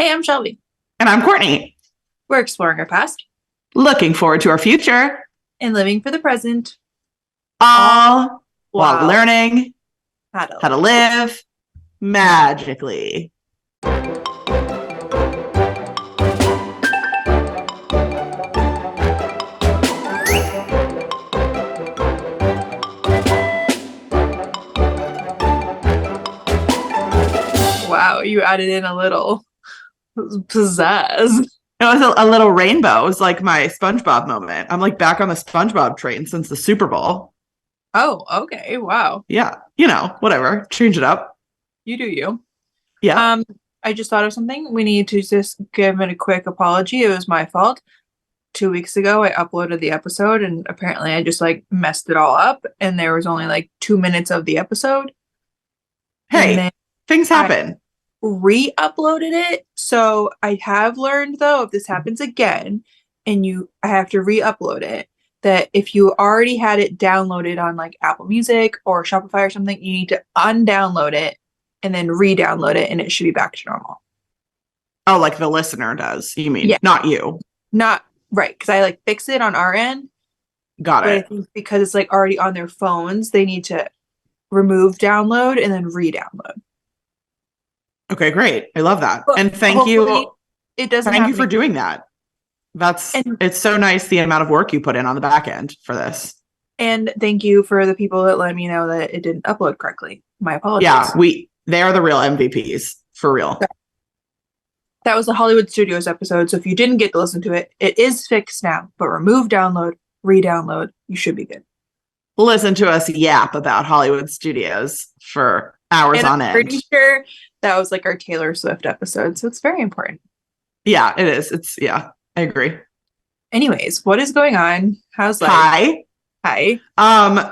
Hey, I'm Shelby. And I'm Courtney. We're exploring our past Looking forward to our future, and living for the present, all all while while learning how to how to live. live magically. Wow, you added in a little pizzazz. It was a little rainbow. It was like my SpongeBob moment. I'm like back on the SpongeBob train since the Super Bowl. Oh, okay. Wow. Yeah, whatever. Change it up. You do you. Yeah. Um, I just thought of something. We need to just give it a quick apology. It was my fault. 2 weeks ago, I uploaded the episode and apparently I just like messed it all up and there was only like 2 minutes of the episode. And Hey, then things I happen. re-uploaded it. So I have learned though, if this happens again and I have to re-upload it, that if you already had it downloaded on like Apple Music or Shopify or something, you need to undownload it and then re-download it and it should be back to normal. Oh, like the listener does, you mean, Yeah. not you. Not right, because I like fix it on our end, Got but I it. think because it's like already on their phones, they need to remove download and then re-download. Okay, great. I love that. But And thank hopefully you. it doesn't Thank you happen for again. doing that. And It's so nice the amount of work you put in on the back end for this. And thank you for the people that let me know that it didn't upload correctly. My apologies. Yeah, they are the real MVPs for real. That was the Hollywood Studios episode. So if you didn't get to listen to it, it is fixed now. But remove download, re-download. You should be good. Listen to us yap about Hollywood Studios for hours And on I'm end. pretty sure that was like our Taylor Swift episode. So it's very important. Yeah, it is. I agree. Anyways, what is going on? How's life? Hi.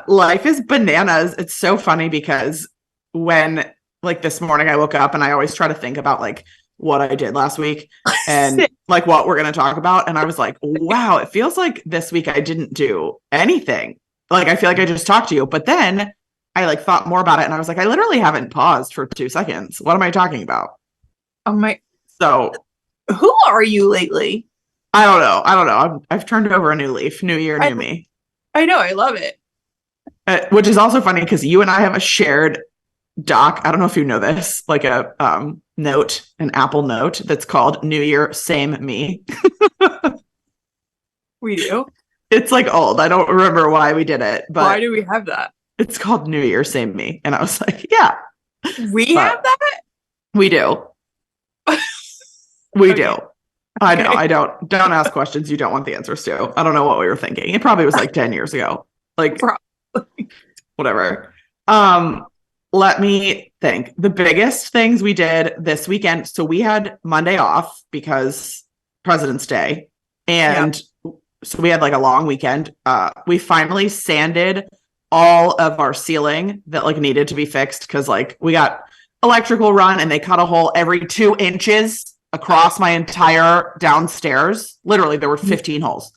Life is bananas. It's so funny because when like this morning I woke up and I always try to think about like what I did last week and like what we're going to talk about. And I was like, wow, it feels like this week I didn't do anything. Like, I feel like I just talked to you, but then I like thought more about it and I was like, I literally haven't paused for 2 seconds. What am I talking about? Oh my. So who are you lately? I don't know. I've turned over a new leaf. New year, new me. I know. I love it. Which is also funny because you and I have a shared doc. I don't know if you know this, like a note, an Apple note that's called New Year, Same Me. We do. It's like old. I don't remember why we did it, but why do we have that? It's called New Year, Same Me. And I was like, yeah. We have that? We do. We Okay. do. I know. I don't ask questions you don't want the answers to. I don't know what we were thinking. It probably was like 10 years ago. Like whatever. Let me think. The biggest things we did this weekend. So we had Monday off because President's Day. And so we had like a long weekend. We finally sanded all of our ceiling that like needed to be fixed because like we got electrical run and they cut a hole every 2 inches across my entire downstairs. Literally, there were 15 holes.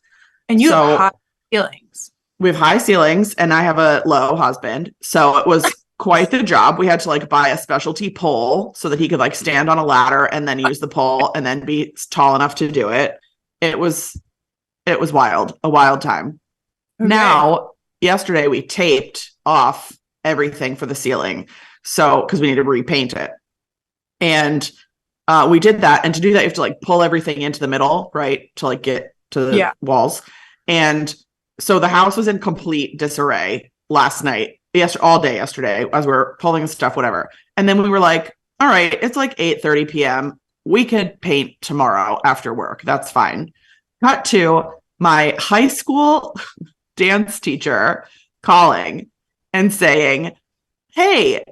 And you have high ceilings. We have high ceilings and I have a low husband. So it was quite the job. We had to like buy a specialty pole so that he could like stand on a ladder and then use the pole and then be tall enough to do it. It was wild, a wild time. Okay. Now, yesterday we taped off everything for the ceiling. So, because we need to repaint it. And we did that. And to do that, you have to like pull everything into the middle, right? To like get to the walls. And so the house was in complete disarray last night, all day yesterday, as we were pulling stuff, whatever. And then we were like, all right, it's like 8:30 p.m. We could paint tomorrow after work. That's fine. Cut to my high school dance teacher calling and saying, hey,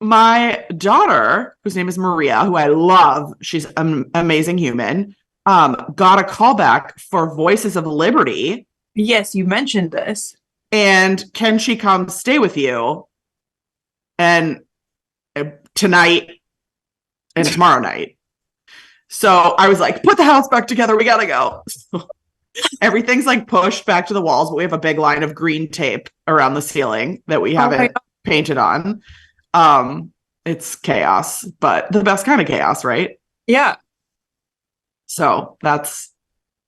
my daughter, whose name is Maria, who I love, she's an amazing human, got a call back for Voices of Liberty. Yes, you mentioned this. And can she come stay with you? And tonight and tomorrow night. So I was like, put the house back together. We got to go. Everything's like pushed back to the walls, but we have a big line of green tape around the ceiling that we haven't painted on. It's chaos, but the best kind of chaos, right? Yeah. So that's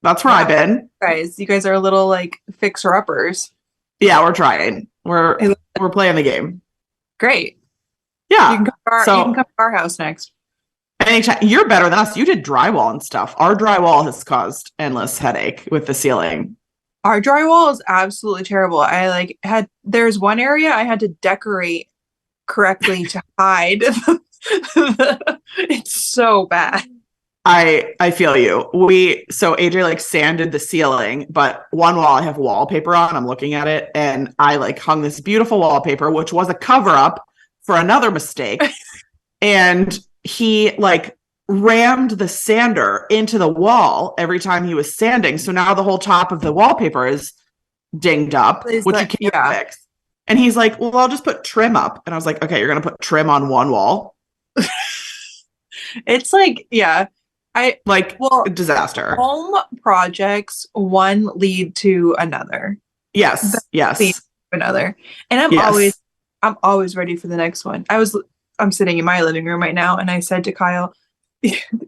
where I've been. Guys, you guys are little like fixer-uppers. Yeah, we're trying. We're playing the game. Great. Yeah. You can come to our house next. Anytime. You're better than us. You did drywall and stuff. Our drywall has caused endless headache with the ceiling. Our drywall is absolutely terrible. There's one area I had to decorate correctly to hide. It's so bad. I feel you. So AJ like sanded the ceiling, but one wall I have wallpaper on. I'm looking at it, and I like hung this beautiful wallpaper, which was a cover up for another mistake. And he like rammed the sander into the wall every time he was sanding. So now the whole top of the wallpaper is dinged up, which you can't fix. And he's like, well, I'll just put trim up. And I was like, okay, you're going to put trim on one wall. It's like, yeah. Disaster. Home projects, one lead to another. Yes. Another. And I'm always ready for the next one. I'm sitting in my living room right now, and I said to Kyle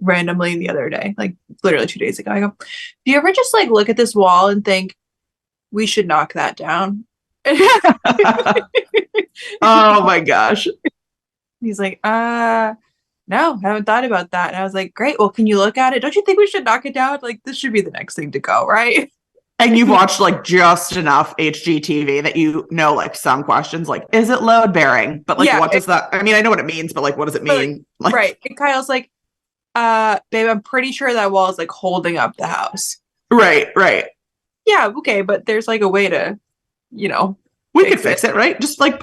randomly the other day, like literally 2 days ago, I go, do you ever just like look at this wall and think we should knock that down? Oh my gosh. He's like, no, I haven't thought about that. And I was like, great. Well, can you look at it? Don't you think we should knock it down? Like, this should be the next thing to go, right? And you've watched like just enough HGTV that you know like some questions, like, is it load bearing? But like, what does that? I mean, I know what it means, but like, what does it mean? Like, right. And Kyle's like, babe, I'm pretty sure that wall is like holding up the house. Right. Yeah, okay, but there's like a way to, we could fix it, right? Just like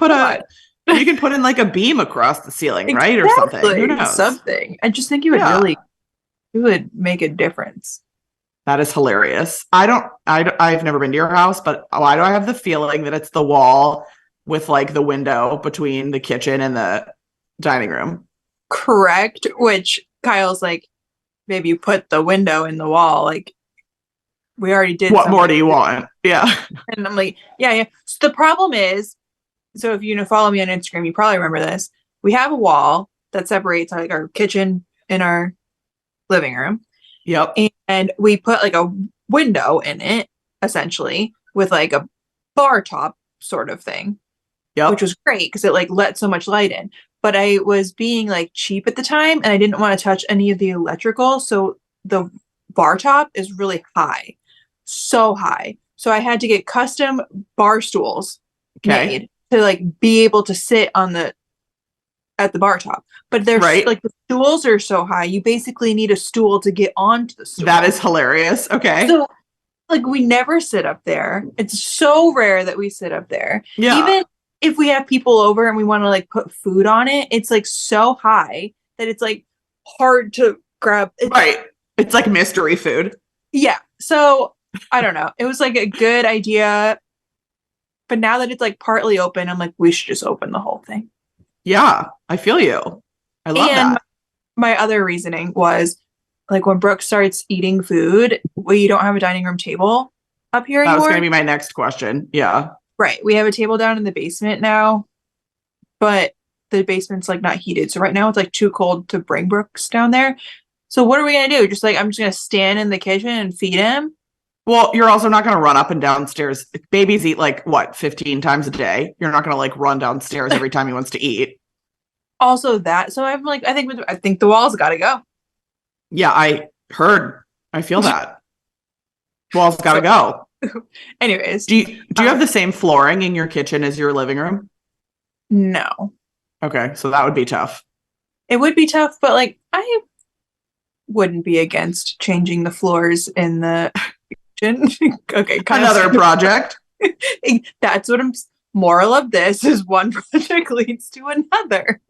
you can put in like a beam across the ceiling, right? Or something. Who knows? Something. I just think it would make a difference. That is hilarious. I've never been to your house, but why do I have the feeling that it's the wall with like the window between the kitchen and the dining room? Correct. Which Kyle's like, maybe you put the window in the wall. Like, we already did. What more do you want? Yeah. And I'm like, yeah. So the problem is, so if you follow me on Instagram, you probably remember this. We have a wall that separates like our kitchen and our living room. Yep. And we put like a window in it, essentially, with like a bar top sort of thing. Yep. Which was great because it like let so much light in. But I was being like cheap at the time, and I didn't want to touch any of the electrical. So the bar top is really high. So high. So I had to get custom bar stools made to like be able to sit at the bar top. But they're like the stools are so high, you basically need a stool to get onto the stool. That is hilarious. Okay. So like we never sit up there. It's so rare that we sit up there. Yeah. Even if we have people over and we want to like put food on it, it's like so high that it's like hard to grab. It's like mystery food. Yeah. So I don't know. It was like a good idea. But now that it's like partly open, I'm like, we should just open the whole thing. Yeah, I feel you. I love that. My other reasoning was like when Brooke starts eating food, we don't have a dining room table up here anymore. That was going to be my next question. Yeah. Right. We have a table down in the basement now, but the basement's like not heated. So right now it's like too cold to bring Brooks down there. So what are we going to do? Just like, I'm just going to stand in the kitchen and feed him. Well, you're also not going to run up and downstairs. Babies eat like 15 times a day. You're not going to like run downstairs every time he wants to eat. Also that. So I'm like, I think the walls got to go. Yeah, I feel that. Walls got to go. Anyways. Do you have the same flooring in your kitchen as your living room? No. Okay, so that would be tough. It would be tough, but like I wouldn't be against changing the floors in the kitchen. Okay, another project. That's what moral of this is: one project leads to another.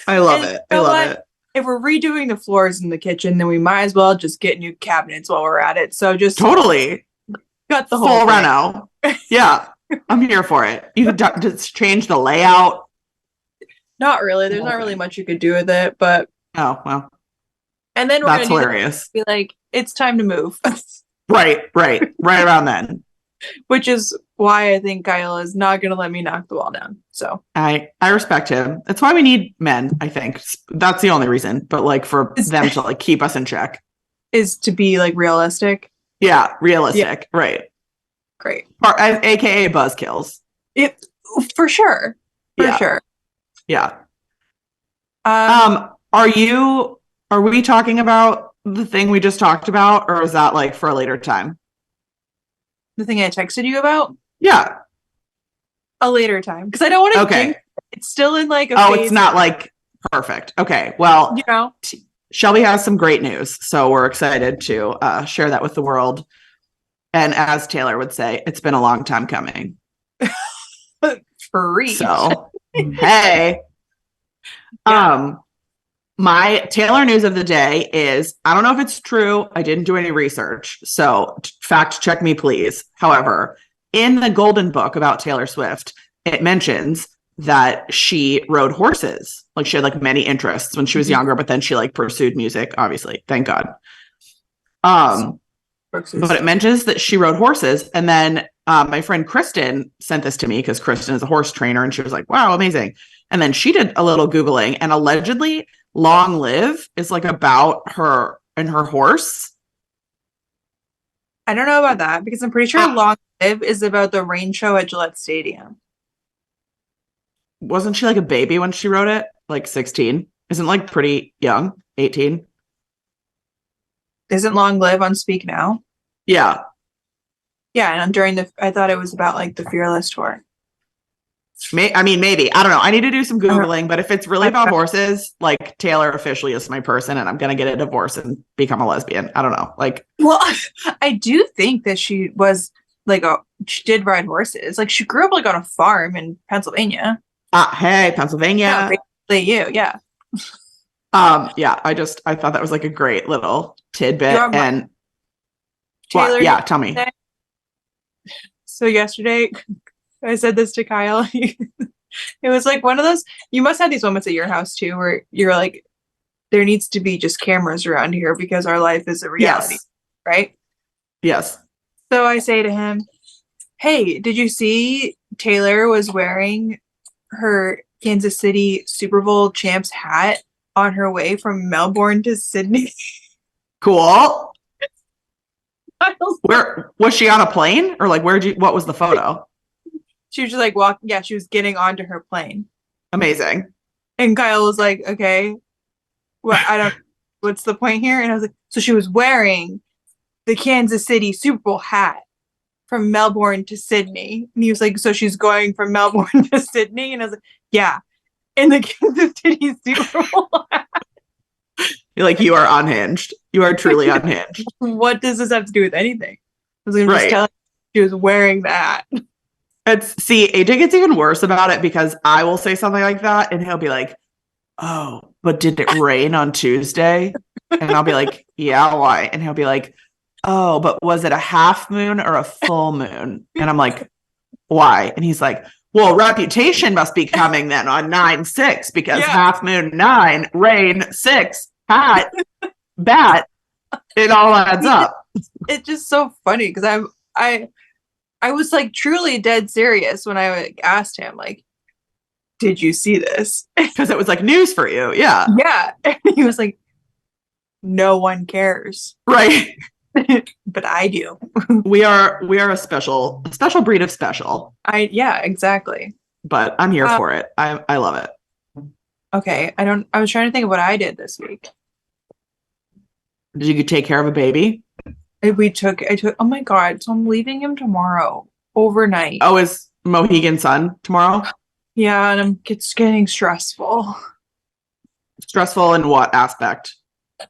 I love it. I love it. If we're redoing the floors in the kitchen, then we might as well just get new cabinets while we're at it. So just totally got the whole full reno. Yeah, I'm here for it. You could just change the layout. Not really. There's not really much you could do with it, but oh well. And then that's hilarious. Be like, it's time to move. Right around then. Which is why I think Kyle is not going to let me knock the wall down. So I respect him. That's why we need men. I think that's the only reason. But like for them to like keep us in check. is to be like realistic. Yeah, realistic. Yeah. Right. Great. AKA buzzkills. It for sure. For sure. Yeah. Are we talking about the thing we just talked about, or is that like for a later time? The thing I texted you about? Yeah. A later time. Because I don't want to jinx it. It's still in like a phase. It's not like perfect. Okay. Well, you know, Shelby has some great news, so we're excited to share that with the world. And as Taylor would say, it's been a long time coming. Free. So, hey. My Taylor news of the day is, I don't know if it's true. I didn't do any research. So fact check me, please. However, in the Golden Book about Taylor Swift, it mentions that she rode horses. Like she had like many interests when she was younger, but then she like pursued music, obviously. Thank God. But it mentions that she rode horses. And then my friend Kristen sent this to me because Kristen is a horse trainer and she was like, wow, amazing. And then she did a little Googling and allegedly Long Live is like about her and her horse. I don't know about that because I'm pretty sure Long Live is about the rain show at Gillette Stadium. Wasn't she like a baby when she wrote it? Like 16? Isn't like pretty young? 18? Isn't Long Live on Speak Now? Yeah. Yeah, and I thought it was about like the Fearless tour. I mean, maybe. I don't know. I need to do some Googling, but if it's really about horses, like Taylor officially is my person and I'm going to get a divorce and become a lesbian. I don't know. Like, well, I do think that she was like she did ride horses. Like she grew up like on a farm in Pennsylvania. Hey, Pennsylvania. Yeah, yeah. Yeah, I thought that was like a great little tidbit. And Taylor, yeah, tell me. So yesterday I said this to Kyle. It was like one of those, you must have these moments at your house too, where you're like, there needs to be just cameras around here because our life is a reality. Yes. Right? Yes. So I say to him, hey, did you see Taylor was wearing her Kansas City Super Bowl champs hat on her way from Melbourne to Sydney? Cool. Where was she, on a plane or like what was the photo? She was just like walking. Yeah, she was getting onto her plane. Amazing. And Kyle was like, okay, well, what's the point here? And I was like, so she was wearing the Kansas City Super Bowl hat from Melbourne to Sydney. And he was like, so she's going from Melbourne to Sydney? And I was like, yeah, in the Kansas City Super Bowl hat. You're like, you are unhinged. You are truly unhinged. What does this have to do with anything? I was going to just tell her she was wearing that. See, AJ gets even worse about it because I will say something like that and he'll be like, oh, but did it rain on Tuesday? And I'll be like, yeah, why? And he'll be like, oh, but was it a half moon or a full moon? And I'm like, why? And he's like, well, reputation must be coming then on 9/6 because half moon 9, rain 6, hat, bat, it all adds up. It's just so funny because I was like truly dead serious when I asked him, like, did you see this? Because it was like news for you. Yeah. Yeah. And he was like, no one cares. Right. But I do. We are a special breed of special. Yeah, exactly. But I'm here for it. I love it. Okay. I was trying to think of what I did this week. Did you take care of a baby? I took, oh my God. So I'm leaving him tomorrow overnight. Oh, is Mohegan Sun tomorrow? Yeah. And it's getting stressful. Stressful in what aspect?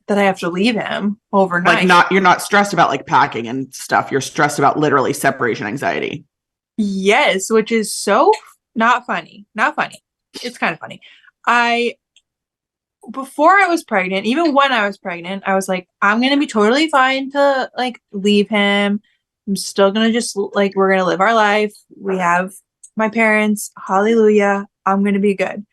That I have to leave him overnight. Like you're not stressed about like packing and stuff. You're stressed about literally separation anxiety. Yes. Which is so not funny. Not funny. It's kind of funny. Before I was pregnant, even when I was pregnant, I was like, I'm going to be totally fine to like leave him. I'm still going to just like, we're going to live our life. We have my parents. Hallelujah. I'm going to be good.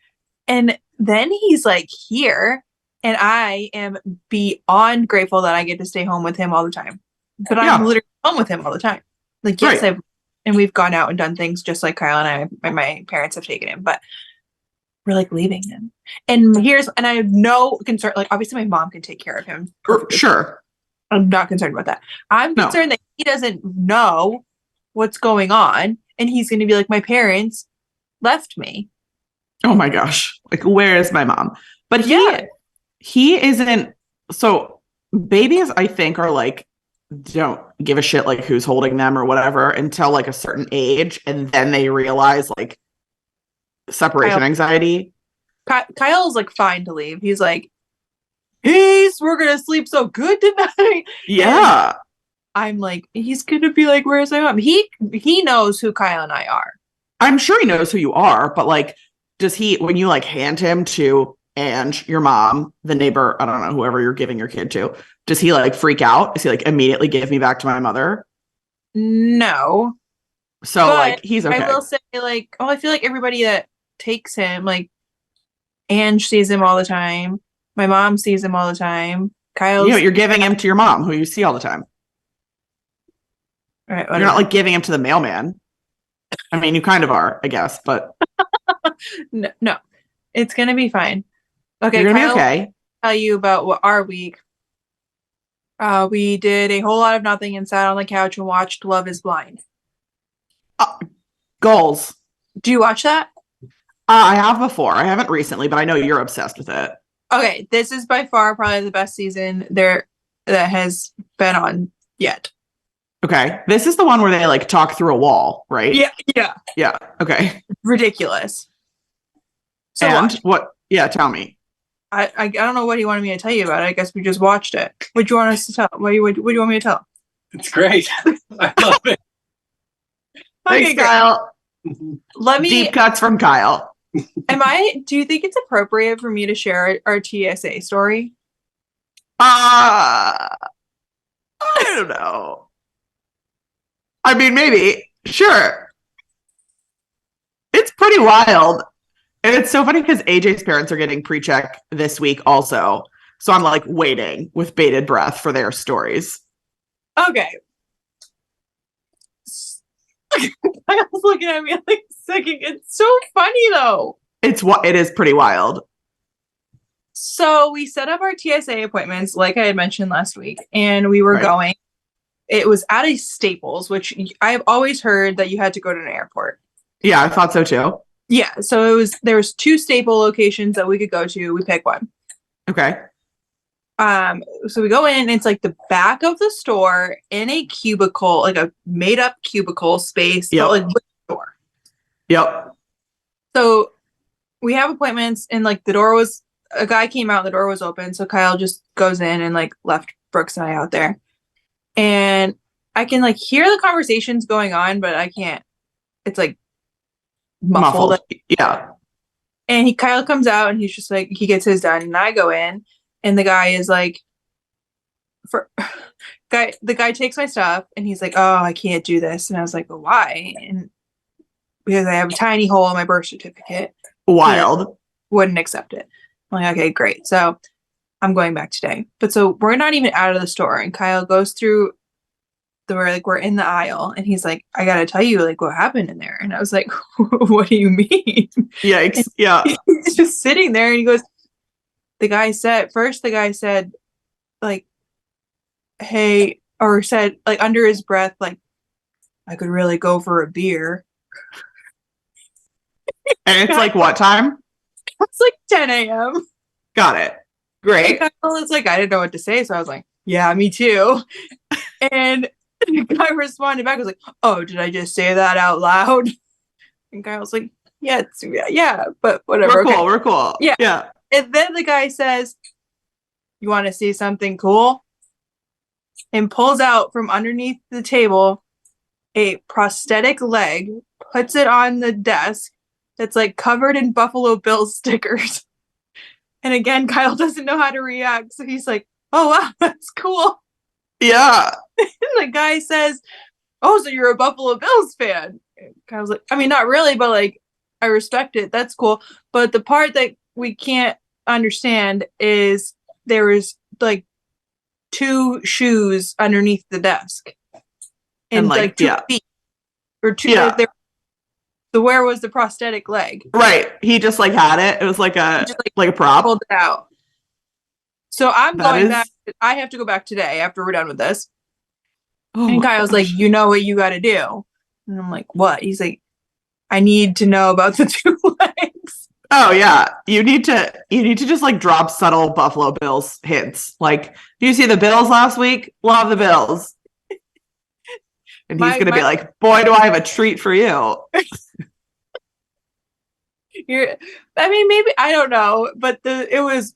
And then he's like here and I am beyond grateful that I get to stay home with him all the time. But I'm literally home with him all the time. Like, yes, and we've gone out and done things just like Kyle and my parents have taken him, but we're like leaving him. And I have no concern. Like, obviously my mom can take care of him. Sure. I'm not concerned about that. I'm No. concerned that he doesn't know what's going on, and he's going to be like, my parents left me. Oh my gosh. Like, where is my mom? But Yeah. he isn't. So babies, I think, are like, don't give a shit like who's holding them or whatever until like a certain age. And then they realize like separation anxiety. Kyle's like fine to leave. He's like, peace, we're going to sleep so good tonight. Yeah. And I'm like, he's going to be like, where's my mom? He knows who Kyle and I are. I'm sure he knows who you are, but like, does he, when you like hand him to and your mom, the neighbor, I don't know, whoever you're giving your kid to, does he like freak out? Does he like immediately give me back to my mother? No. So But like he's okay. I will say, like, I feel like everybody that takes him, like, Ange sees him all the time. My mom sees him all the time. Kyle's. You're giving him to your mom, who you see all the time. All right, you're not like giving him to the mailman. I mean, you kind of are, I guess, but no, it's gonna be fine. Okay, you're gonna Kyle, be okay. Tell you about what our week. We did a whole lot of nothing and sat on the couch and watched Love Is Blind. Goals. Do you watch that? I have before. I haven't recently, but I know you're obsessed with it. Okay, this is by far probably the best season there that has been on yet. Okay, this is the one where they like talk through a wall, right? Yeah. Okay. Ridiculous. So and watch. What? Yeah, tell me. I don't know what he wanted me to tell you about it. I guess we just watched it. What do you want us to tell? What do you want me to tell? It's great. I love it. Thanks, Okay, Kyle. Let me deep cuts from Kyle. Do you think it's appropriate for me to share our TSA story? I don't know. I mean, maybe. Sure. It's pretty wild. And it's so funny because AJ's parents are getting pre-check this week also. So I'm like waiting with bated breath for their stories. Okay. I was looking at me like second. It's so funny though. It is pretty wild. So we set up our TSA appointments, like I had mentioned last week, and we were going. It was at a Staples, which I've always heard that you had to go to an airport. Yeah, I thought so too. Yeah, so there was 2 Staple locations that we could go to. We pick one. Okay. So we go in, and it's like the back of the store in a cubicle, like a made up cubicle space, but like with the door. Yep. So we have appointments, and like a guy came out, the door was open, so Kyle just goes in and like left Brooks and I out there. And I can like hear the conversations going on, but I can't. It's like muffled. Yeah. And Kyle comes out and he's just like, he gets his done, and I go in, and the guy is like, the guy takes my stuff, and he's like, oh, I can't do this. And I was like, well, why? And because I have a tiny hole in my birth certificate. Wild. Wouldn't accept it. I'm like, okay, great. So I'm going back today. But so we're not even out of the store, and Kyle goes through we're in the aisle, and he's like, I gotta tell you like what happened in there. And I was like, what do you mean? Yikes. Yeah. He's just sitting there, and he goes, the guy said like, hey, or said like under his breath, like, I could really go for a beer. And it's like what time? It's like 10 a.m. Got it. Great. And Kyle was like, I didn't know what to say, so I was like, yeah, me too. And the guy responded back, was like, oh, did I just say that out loud? And Kyle was like, yeah, but whatever. We're cool. Yeah. And then the guy says, you want to see something cool? And pulls out from underneath the table a prosthetic leg, puts it on the desk that's like covered in Buffalo Bills stickers. And again, Kyle doesn't know how to react. So he's like, oh, wow, that's cool. Yeah. And the guy says, oh, so you're a Buffalo Bills fan? And Kyle's like, I mean, not really, but like, I respect it. That's cool. But the part that we can't understand is there is like 2 shoes underneath the desk. And like 2 feet. Or 2. Yeah. So where was the prosthetic leg? Right. He just like had it. It was like a prop. Pulled it out. So I'm going back I have to go back today after we're done with this. Oh And my Kyle's like, gosh. you know what you got to do. And I'm like, what? He's like, I need to know about the two legs. Oh yeah. You need to just like drop subtle Buffalo Bills hints. Like, do you see the Bills last week? Love the Bills. And he's gonna be like, boy, do I have a treat for you. I mean, maybe I don't know, but it was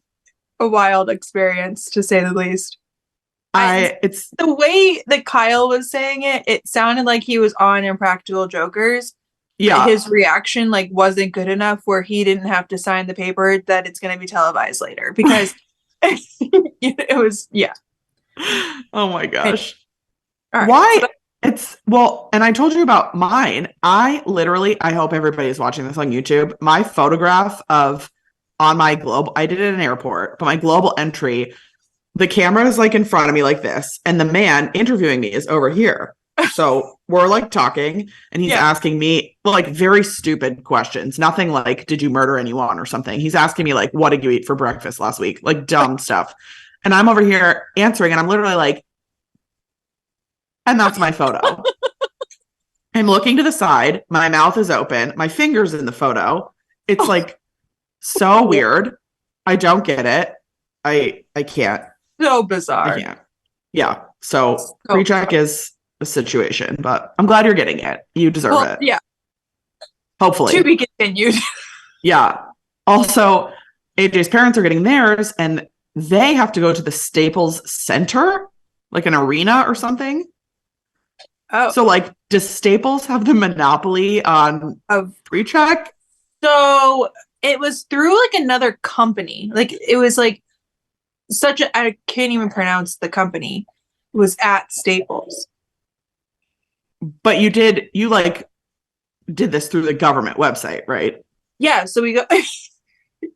a wild experience to say the least. It's The way that Kyle was saying it, it sounded like he was on Impractical Jokers. yeah. His reaction like wasn't good enough where he didn't have to sign the paper that it's going to be televised later because it was Oh my gosh. All right, Why? so And I told you about mine. I hope everybody's watching this on YouTube. My photograph of on my globe, I did it at an airport, but my global entry, the camera is like in front of me like this, and the man interviewing me is over here. So we're like talking, and he's asking me like very stupid questions. Nothing like, did you murder anyone or something? He's asking me like, what did you eat for breakfast last week? Like dumb stuff. And I'm over here answering, and I'm literally like, and that's my photo. I'm looking to the side. My mouth is open. My finger's in the photo. It's like so weird. I don't get it. I can't. so bizarre. I can't. Yeah. So pre-check is a situation, but I'm glad you're getting it. You deserve it. Yeah. Hopefully. To be continued. Yeah. Also, AJ's parents are getting theirs, and they have to go to the Staples Center, like an arena or something. Oh. So, like, does Staples have the monopoly on pre-check? So it was through like another company. Like it was like I can't even pronounce the company. It was at Staples. But you like did this through the government website, right? Yeah. So we go.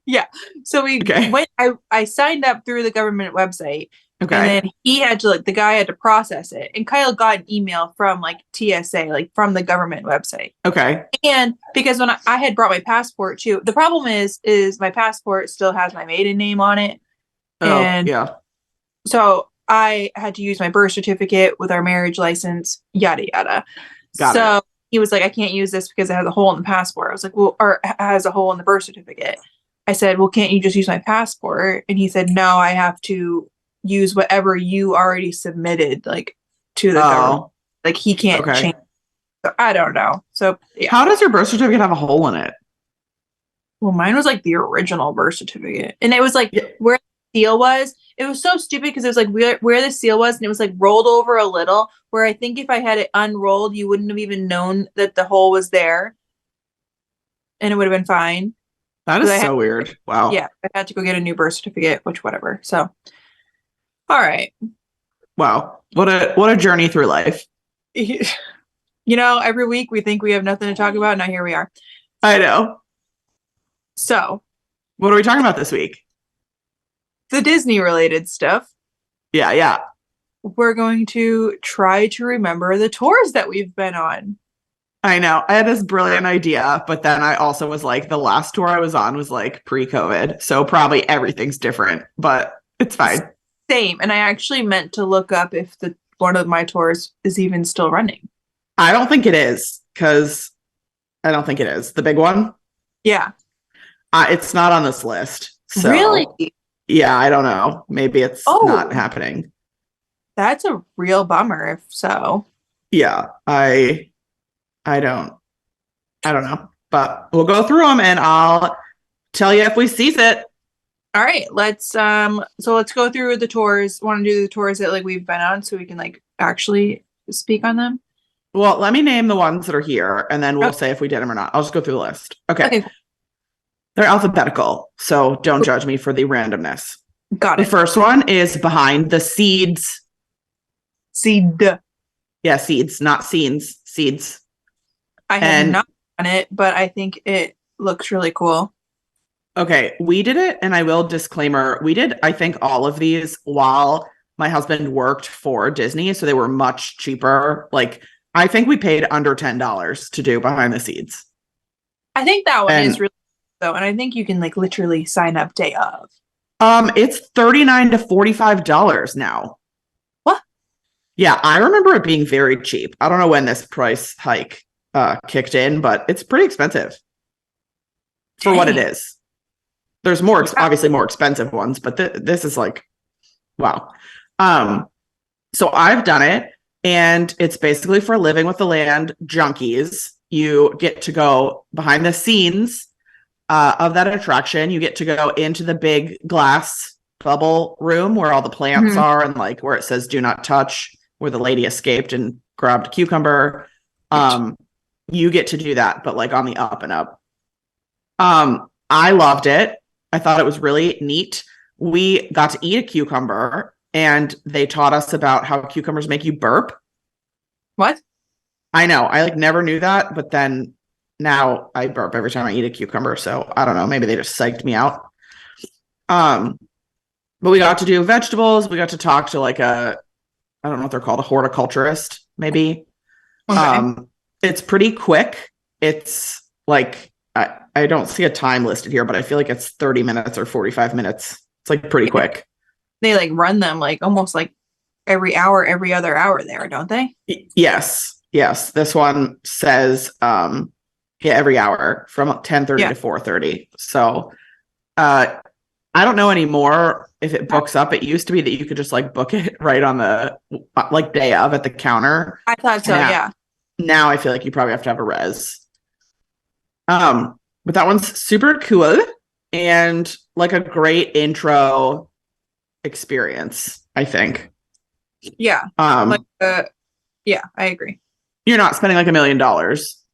Yeah. So we went. I signed up through the government website. Okay. And then he had to the guy had to process it. And Kyle got an email from like TSA, like from the government website. Okay. And because when I had brought my passport too, the problem is my passport still has my maiden name on it. Oh, and yeah. So I had to use my birth certificate with our marriage license, yada, yada. Got it. He was like, I can't use this because it has a hole in the passport. I was like, well, or it has a hole in the birth certificate. I said, well, can't you just use my passport? And he said, no, I have to use whatever you already submitted, like to the government. Like he can't change. So I don't know. So yeah. How does your birth certificate have a hole in it? Well, mine was like the original birth certificate, and it was like where the seal was. It was so stupid because it was like where the seal was, and it was like rolled over a little. Where I think if I had it unrolled, you wouldn't have even known that the hole was there, and it would have been fine. That is so weird. Wow. Yeah, I had to go get a new birth certificate, which whatever. So. All right. Wow. What a journey through life. You know, every week we think we have nothing to talk about. Now here we are. I know. So. What are we talking about this week? The Disney related stuff. Yeah. We're going to try to remember the tours that we've been on. I know. I had this brilliant idea, but then I also was like, the last tour I was on was like pre-COVID. So probably everything's different, but it's fine. Same. And I actually meant to look up if one of my tours is even still running. I don't think it is, because I don't think it is. The big one? Yeah. It's not on this list. So, really? Yeah, I don't know. Maybe it's not happening. That's a real bummer if so. Yeah, I don't know. But we'll go through them and I'll tell you if we seize it. All right, let's go through the tours. Want to do the tours that like we've been on so we can like actually speak on them? Well, let me name the ones that are here and then we'll say if we did them or not. I'll just go through the list. Okay. They're alphabetical, so don't judge me for the randomness. Got it. The first one is Behind the Seeds. Seed. Yeah, seeds, not scenes. Seeds. I have not done it, but I think it looks really cool. Okay, we did it, and I will disclaimer, we did, I think, all of these while my husband worked for Disney, so they were much cheaper. Like, I think we paid under $10 to do Behind the Seeds. I think that one is really though, and I think you can like literally sign up day of. It's $39 to $45 now. What? Yeah, I remember it being very cheap. I don't know when this price hike kicked in, but it's pretty expensive for what it Dang. is. There's more, Yeah. obviously more expensive ones, but this is like, wow. So I've done it, and it's basically for living with the land junkies. You get to go behind the scenes of that attraction. You get to go into the big glass bubble room where all the plants Mhm. are, and like where it says "Do not touch," where the lady escaped and grabbed a cucumber. You get to do that, but like on the up and up. I loved it. I thought it was really neat. We got to eat a cucumber, and they taught us about how cucumbers make you burp. What? I know. I like never knew that, but then now I burp every time I eat a cucumber. So I don't know. Maybe they just psyched me out. But we got to do vegetables. We got to talk to like I don't know what they're called, a horticulturist, maybe. Okay. It's pretty quick. It's like I don't see a time listed here, but I feel like it's 30 minutes or 45 minutes. It's like pretty quick. They like run them like almost like every hour, every other hour there, don't they? Yes. This one says every hour from 10:30 to 4:30. So I don't know anymore if it books up. It used to be that you could just like book it right on the like day of at the counter. I thought so, yeah. Now I feel like you probably have to have a res. But that one's super cool and like a great intro experience, I think. Yeah. I agree. You're not spending like $1 million,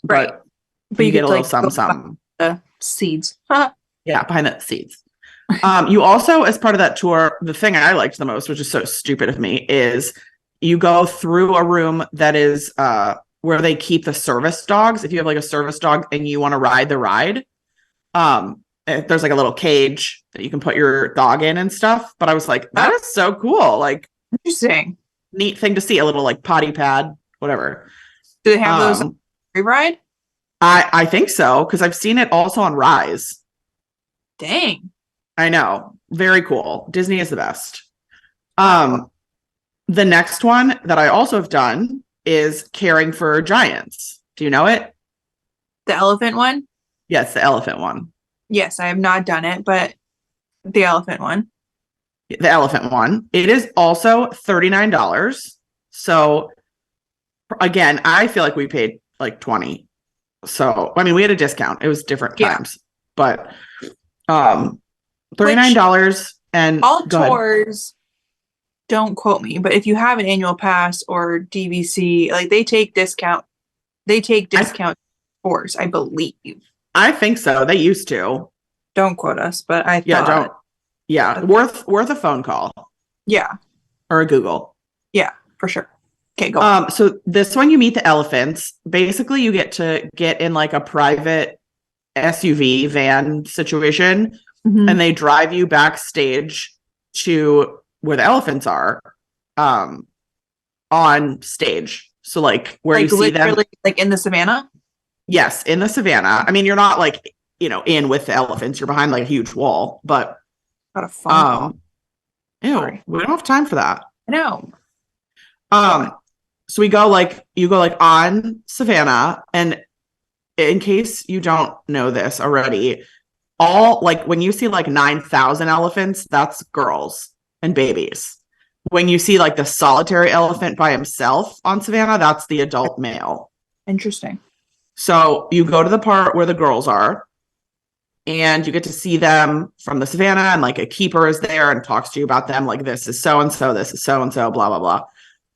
Right. but you get a little like, go something. The seeds. Yeah, behind the seeds. You also, as part of that tour, the thing I liked the most, which is so stupid of me, is you go through a room that is where they keep the service dogs. If you have like a service dog and you want to ride the ride, there's like a little cage that you can put your dog in and stuff. But I was like, that is so cool. Like, interesting. Neat thing to see. A little like potty pad, whatever. Do they have those on free ride? I think so, because I've seen it also on Rise. Dang. I know. Very cool. Disney is the best. The next one that I also have done is Caring for Giants. Do you know it? The elephant one? Yes, the elephant one. Yes, I have not done it, but the elephant one. The elephant one. It is also $39. So again, I feel like we paid like 20. So I mean, we had a discount. It was different times. But $39 and all tours, don't quote to me, but if you have an annual pass or DVC, like they take discount tours, I believe. I think so. They used to. Don't quote us, but I thought worth a phone call. Yeah. Or a Google. Yeah, for sure. Okay, go on. So this one you meet the elephants. Basically you get to get in like a private SUV van situation. Mm-hmm. And they drive you backstage to where the elephants are on stage. So like where like you see them like in the savannah? Yes, in the savannah. I mean, you're not like, in with the elephants. You're behind like a huge wall, but Got a phone call. We don't have time for that. I know. So you go like on savannah, and in case you don't know this already, all like when you see like 9,000 elephants, that's girls and babies. When you see like the solitary elephant by himself on savannah, that's the adult male. Interesting. So you go to the part where the girls are, and you get to see them from the savannah, and like a keeper is there and talks to you about them. Like, this is so-and-so, this is so-and-so, blah, blah,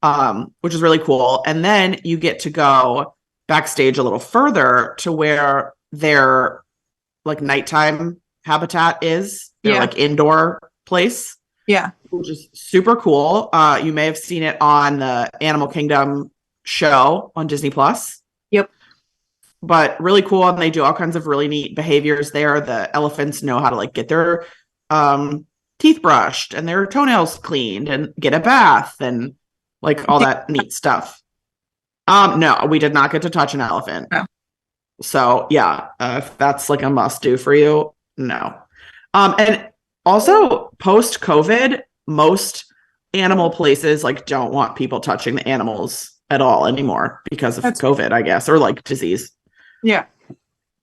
blah. Which is really cool. And then you get to go backstage a little further to where their like nighttime habitat is. Their like indoor place. Yeah. Which is super cool. You may have seen it on the Animal Kingdom show on Disney Plus. Yep. But really cool, and they do all kinds of really neat behaviors there. The elephants know how to like get their teeth brushed and their toenails cleaned and get a bath and like all that neat stuff. No, we did not get to touch an elephant. No. So yeah, if that's like a must do for you, no. And Also, post-COVID, most animal places like don't want people touching the animals at all anymore because of COVID, I guess, or like disease. Yeah.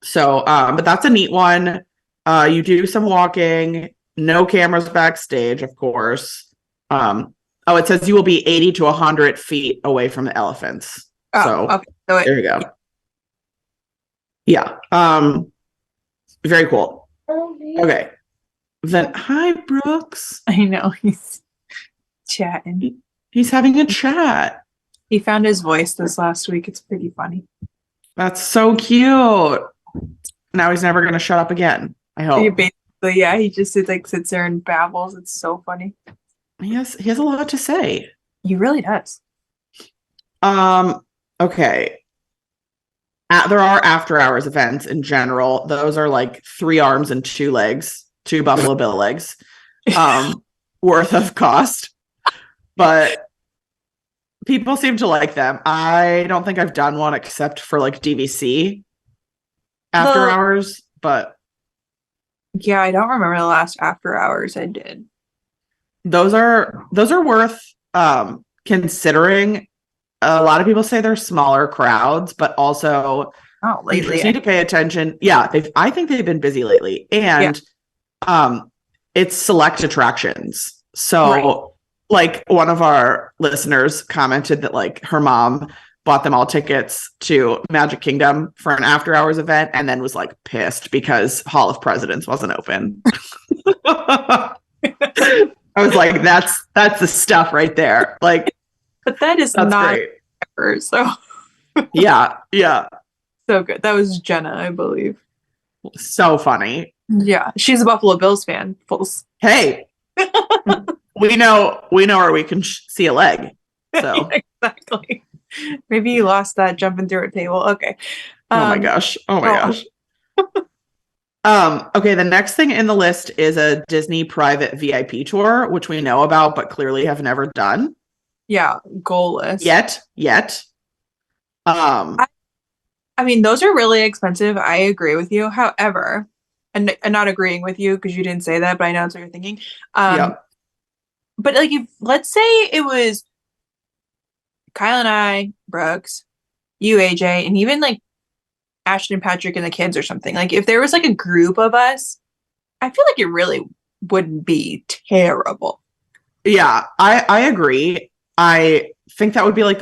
So, but that's a neat one. You do some walking, no cameras backstage, of course. It says you will be 80 to 100 feet away from the elephants. So, okay. So there you go. Yeah. Very cool. Okay. Then, hi, Brooks. I know he's chatting. He's having a chat. He found his voice this last week. It's pretty funny. That's so cute. Now he's never going to shut up again. I hope. Basically, yeah, he just sits there and babbles. It's so funny. He has a lot to say. He really does. Okay. There are after hours events in general. Those are like 3 arms and 2 legs, 2 Buffalo Bill legs, worth of cost. But people seem to like them. I don't think I've done one except for like DVC after hours, but yeah, I don't remember the last after hours I did. Those are worth considering. A lot of people say they're smaller crowds, but also lately you just need to pay attention. Yeah, I think they've been busy lately, and it's select attractions. So, like one of our listeners commented that like her mom bought them all tickets to Magic Kingdom for an after hours event, and then was like pissed because Hall of Presidents wasn't open. I was like, that's the stuff right there. Like. But that is not ever, so yeah. So good. That was Jenna, I believe. So funny. Yeah, she's a Buffalo Bills fan. Hey, we know where we can see a leg. So exactly. Maybe you lost that jumping through a table. Okay. Oh my gosh. Okay, the next thing in the list is a Disney private VIP tour, which we know about, but clearly have never done. Yeah, goalless. Yet. I mean, those are really expensive. I agree with you. However, and not agreeing with you because you didn't say that, but I know that's what you're thinking. But like, if let's say it was Kyle and I, Brooks, you, AJ, and even like Ashton and Patrick and the kids or something. Like, if there was like a group of us, I feel like it really wouldn't be terrible. Yeah, I agree. I think that would be like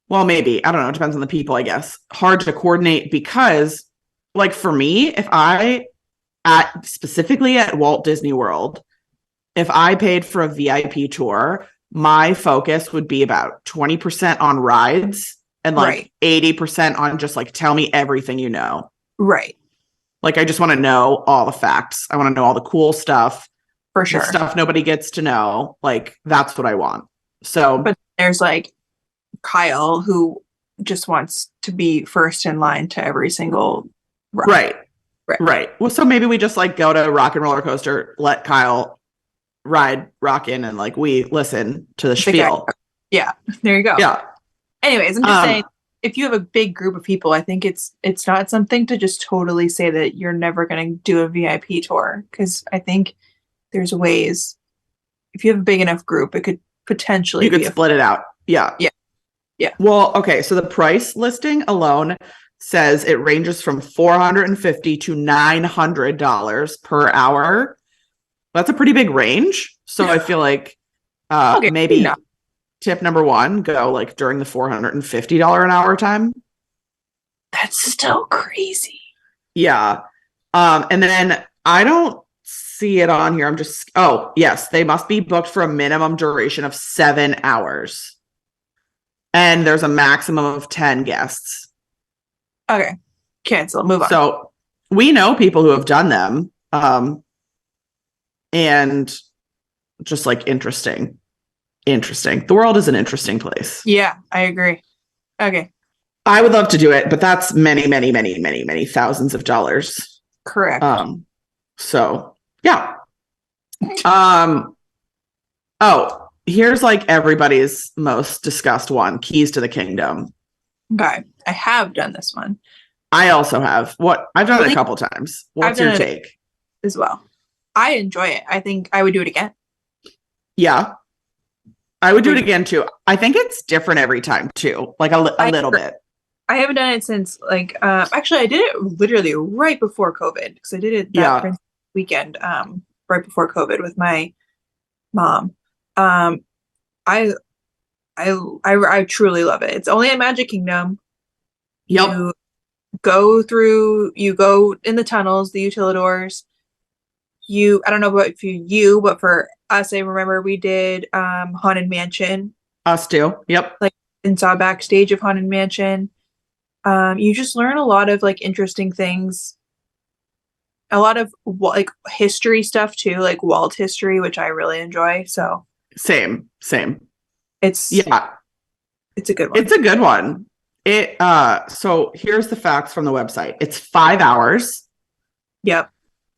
maybe, I don't know, it depends on the people, I guess. Hard to coordinate because, like for me, specifically at Walt Disney World, if I paid for a VIP tour, my focus would be about 20% on rides and like 80% on just like tell me everything you know. Right. Like I just want to know all the facts. I want to know all the cool stuff. For sure. The stuff nobody gets to know. Like that's what I want. So but there's like Kyle who just wants to be first in line to every single ride. Right. Well, so maybe we just like go to Rock and Roller Coaster, let Kyle ride Rockin', and like we listen to the spiel. Yeah, there you go. Yeah. Anyways, I'm just saying, if you have a big group of people, I think it's not something to just totally say that you're never going to do a VIP tour, because I think there's ways. If you have a big enough group, it could potentially you could split it out. Yeah. Well, okay. So the price listing alone says it ranges from $450 to $900 per hour. That's a pretty big range. So I feel like maybe tip number 1, go like during the $450 an hour time. That's still crazy. Yeah. And then I don't see it on here. I'm just, yes, they must be booked for a minimum duration of 7 hours. And there's a maximum of 10 guests. Okay. Cancel. Move on. So we know people who have done them. And just like interesting. The world is an interesting place. Yeah, I agree. Okay. I would love to do it, but that's many, many, many, many, many thousands of dollars. Correct. So yeah. Here's like everybody's most discussed one, Keys to the Kingdom. Okay. I have done this one. I also have. I've done it a couple times. What's your take? As well. I enjoy it. I think I would do it again. Yeah. I would do it again too. I think it's different every time too, like a little bit. I haven't done it since like actually I did it literally right before COVID because I did it that Prince weekend right before COVID with my mom. I I truly love it. It's only at Magic Kingdom. Yep. You go in the tunnels, the utilidors. I don't know about you, but for us, I remember we did Haunted Mansion. Us too. Yep. Like and saw backstage of Haunted Mansion. You just learn a lot of like interesting things. A lot of like history stuff too, like Walt history, which I really enjoy. So same. It's a good one. It's a good one. So here's the facts from the website. It's 5 hours. Yep.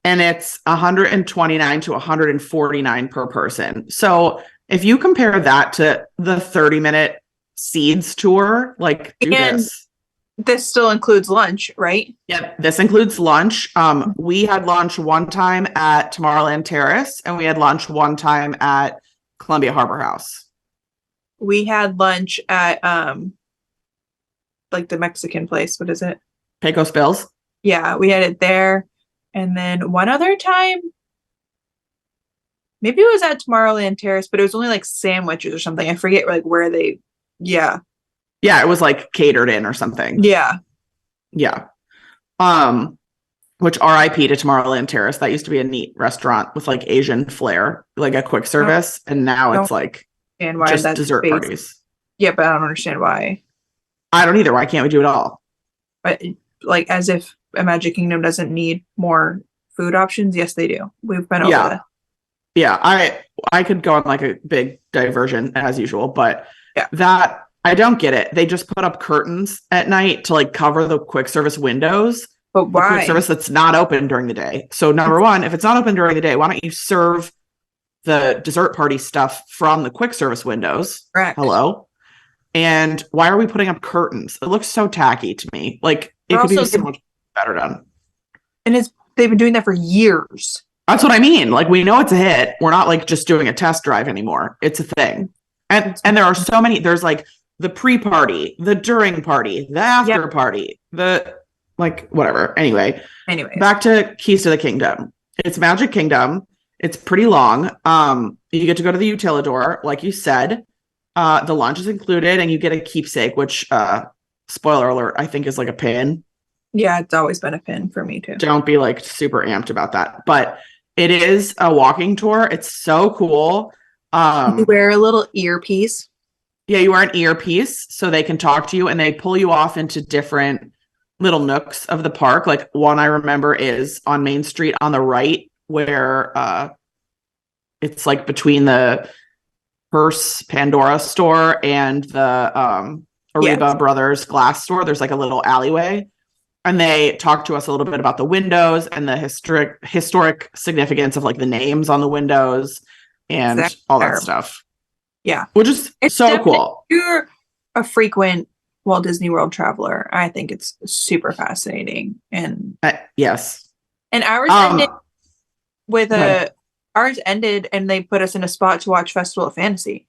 And it's 129 to 149 per person. So if you compare that to the 30-minute Seeds tour, like do this. This still includes lunch, right? Yep. This includes lunch. We had lunch one time at Tomorrowland Terrace, and we had lunch one time at Columbia Harbor House. We had lunch at like the Mexican place. What is it? Pecos Bills. Yeah, we had it there. And then one other time, maybe it was at Tomorrowland Terrace, but it was only like sandwiches or something. I forget like where they, yeah. Yeah, it was like catered in or something. Yeah. Yeah. Which RIP to Tomorrowland Terrace. That used to be a neat restaurant with like Asian flair, like a quick service. And now it's like just dessert parties. Yeah, but I don't understand why. I don't either. Why can't we do it all? But like as if a Magic Kingdom doesn't need more food options. Yes, they do. We've been over that. Yeah, I could go on like a big diversion as usual, but that I don't get it. They just put up curtains at night to like cover the quick service windows. But why? The quick service that's not open during the day. So number one, if it's not open during the day, why don't you serve the dessert party stuff from the quick service windows? Correct. Hello. And why are we putting up curtains? It looks so tacky to me. Like it could be so much better done. And they've been doing that for years. That's what I mean. Like we know it's a hit. We're not like just doing a test drive anymore. It's a thing. And there are so many, there's like the pre-party, the during party, the after party, the like whatever. Anyway, back to Keys to the Kingdom. It's Magic Kingdom. It's pretty long. You get to go to the utilidor, like you said. The lunch is included, and you get a keepsake, which spoiler alert, I think is like a pin. Yeah, it's always been a pin for me too. Don't be like super amped about that. But it is a walking tour. It's so cool. You wear a little earpiece. Yeah, you wear an earpiece so they can talk to you, and they pull you off into different little nooks of the park. Like one I remember is on Main Street on the right, where it's like between the Hearst Pandora store and the Ariba Brothers glass store. There's like a little alleyway. And they talk to us a little bit about the windows and the historic significance of like the names on the windows and all that stuff. Yeah. Which is so cool. If you're a frequent Walt Disney World traveler, I think it's super fascinating. And yes. And ours ended and they put us in a spot to watch Festival of Fantasy.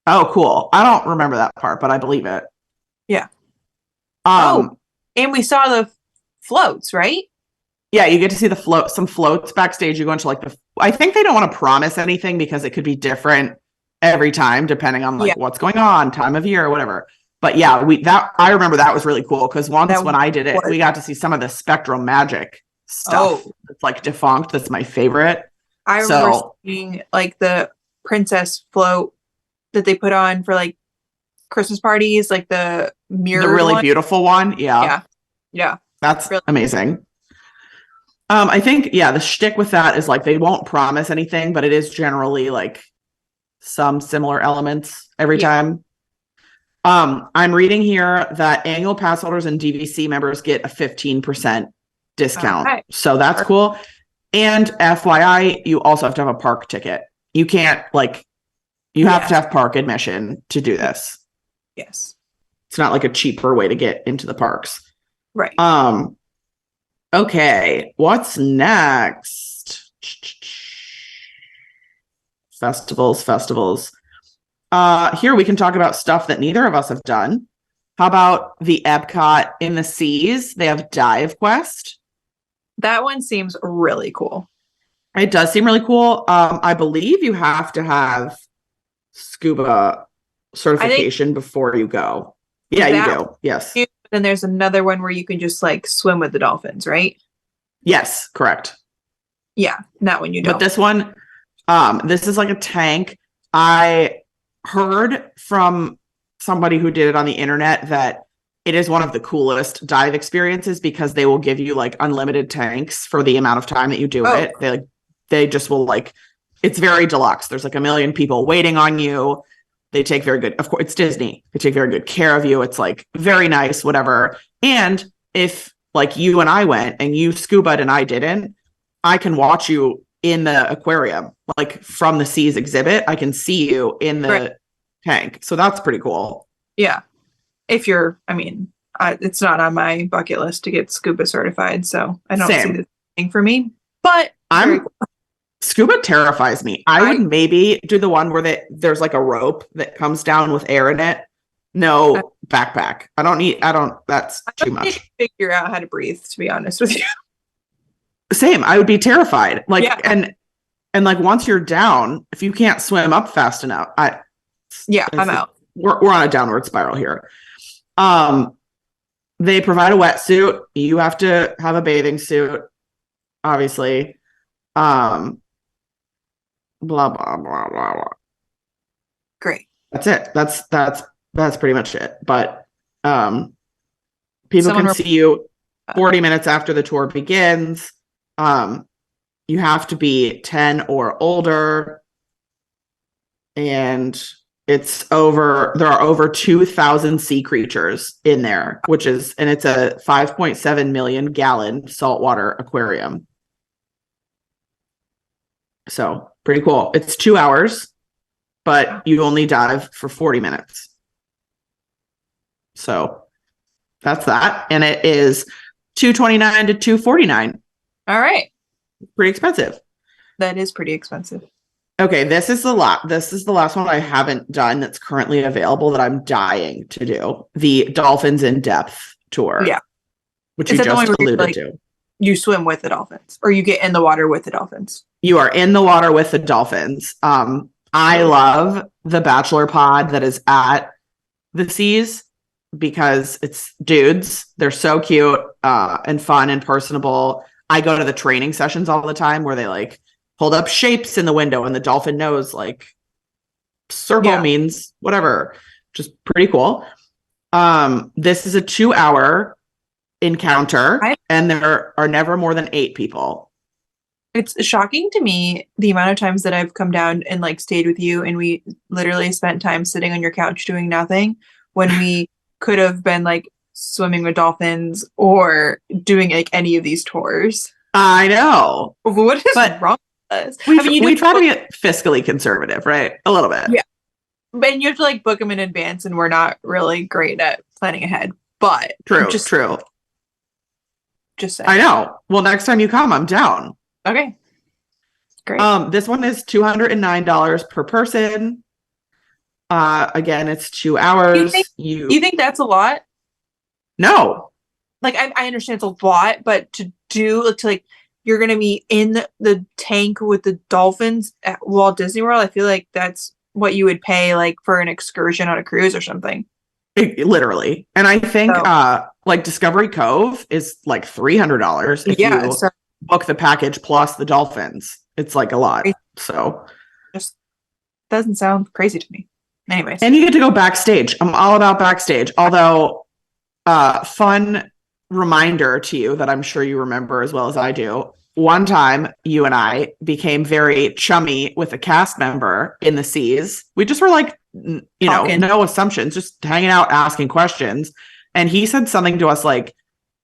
Oh, cool. I don't remember that part, but I believe it. Yeah. And we saw the floats, right? Yeah, you get to see some floats backstage. You go into like I think they don't want to promise anything because it could be different every time depending on like what's going on, time of year or whatever. But yeah, I remember that was really cool because when I did it, we got to see some of the spectral magic stuff. It's like defunct. That's my favorite. I remember seeing like the princess float that they put on for like Christmas parties, like the mirror, the really beautiful one. Yeah. That's really amazing. I think the shtick with that is like they won't promise anything, but it is generally like some similar elements every time. I'm reading here that annual pass holders and DVC members get a 15% discount. Okay. So that's cool. And FYI, you also have to have a park ticket. You can't you have to have park admission to do this. Yes. It's not like a cheaper way to get into the parks. Right. Okay. What's next? Festivals. Here we can talk about stuff that neither of us have done. How about the Epcot in the Seas? They have Dive Quest. That one seems really cool. It does seem really cool. I believe you have to have scuba certification before you go. Yeah, you do. Yes. Then there's another one where you can just like swim with the dolphins, right? Yes, correct. Yeah, that one you don't. But this one, this is like a tank. I heard from somebody who did it on the internet that it is one of the coolest dive experiences because they will give you like unlimited tanks for the amount of time that you do it. They just will like, it's very deluxe. There's like a million people waiting on you. They take very good, of course, it's Disney. They take very good care of you. It's like very nice, whatever. And if like you and I went and you scuba'd and I didn't, I can watch you in the aquarium, like from the Seas exhibit. I can see you in the tank. So that's pretty cool. Yeah. If you're, it's not on my bucket list to get scuba certified. So I don't see this thing for me, but scuba terrifies me. I would maybe do the one where there's like a rope that comes down with air in it. No backpack. That's too much. Figure out how to breathe, to be honest with you. Same. I would be terrified. And like once you're down, if you can't swim up fast enough, I'm out. We're on a downward spiral here. They provide a wetsuit. You have to have a bathing suit, obviously. Blah blah blah blah blah. Great. That's it. That's pretty much it. But people can see you 40 minutes after the tour begins. You have to be 10 or older, and there are over 2,000 sea creatures in there, and it's a 5.7 million gallon saltwater aquarium. So pretty cool. It's 2 hours, but you only dive for 40 minutes. So that's that. And it is $229 to $249. All right. Pretty expensive. That is pretty expensive. Okay, this is the last one I haven't done that's currently available that I'm dying to do. The Dolphins in Depth tour. Yeah. Which you just alluded to. You swim with the dolphins, or you get in the water with the dolphins. You are in the water with the dolphins. I love the bachelor pod that is at the Seas because it's dudes. They're so cute and fun and personable. I go to the training sessions all the time where they like hold up shapes in the window and the dolphin knows like circle means whatever. Just pretty cool. This is a 2-hour encounter and there are never more than 8 people. It's shocking to me the amount of times that I've come down and like stayed with you and we literally spent time sitting on your couch doing nothing when we could have been like swimming with dolphins or doing like any of these tours. I know. What is wrong with us? We try to be fiscally conservative, right? A little bit. Yeah. And you have to like book them in advance and we're not really great at planning ahead. But true. Just saying. I know. Well, next time you come, I'm down. Okay. Great. This one is $209 per person. Again, it's 2 hours. You think that's a lot? No. Like I understand it's a lot, but you're gonna be in the tank with the dolphins at Walt Disney World. I feel like that's what you would pay like for an excursion on a cruise or something. Literally. And I think like Discovery Cove is like $300 if you book the package plus the dolphins. It's like a lot. So just doesn't sound crazy to me. Anyways. And you get to go backstage. I'm all about backstage. Although fun reminder to you that I'm sure you remember as well as I do. One time you and I became very chummy with a cast member in the Seas. We just were like, no assumptions, just hanging out, asking questions. And he said something to us like,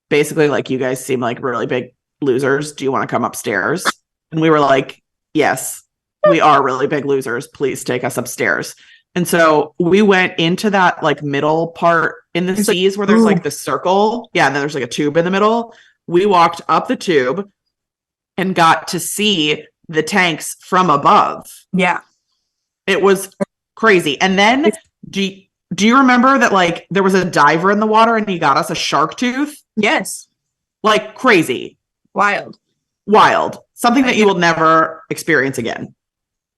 basically like, you guys seem like really big losers. Do you want to come upstairs? And we were like, yes, we are really big losers. Please take us upstairs. And so we went into that like middle part in the Seas where there's like the circle. Yeah. And then there's like a tube in the middle. We walked up the tube. and got to see the tanks from above. Yeah. It was crazy. And then do you remember that like there was a diver in the water and he got us a shark tooth? Yes. Like crazy. Wild. Something that you will never experience again.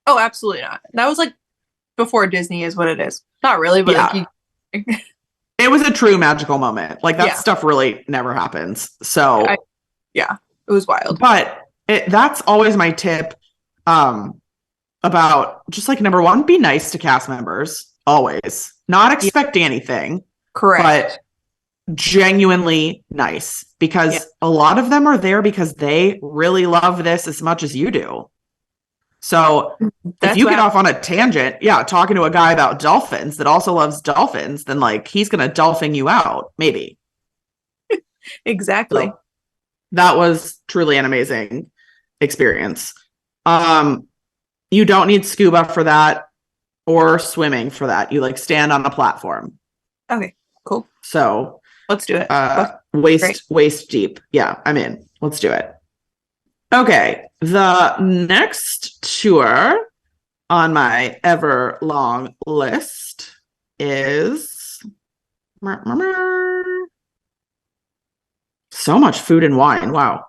Oh, absolutely not. That was like before Disney is what it is. Not really, but Yeah. It was a true magical moment. Like that stuff really never happens. So it was wild. But that's always my tip about just like number one, be nice to cast members always. Not expecting anything. Correct. But genuinely nice because a lot of them are there because they really love this as much as you do. So if you get off on a tangent, talking to a guy about dolphins that also loves dolphins, then like he's going to dolphin you out, maybe. Exactly. So that was truly an amazing experience. You don't need scuba for that or swimming for that. You like stand on a platform. Okay, cool. So let's do it. Waist deep. Yeah, I'm in. Let's do it. Okay. The next tour on my ever long list is so much food and wine. Wow.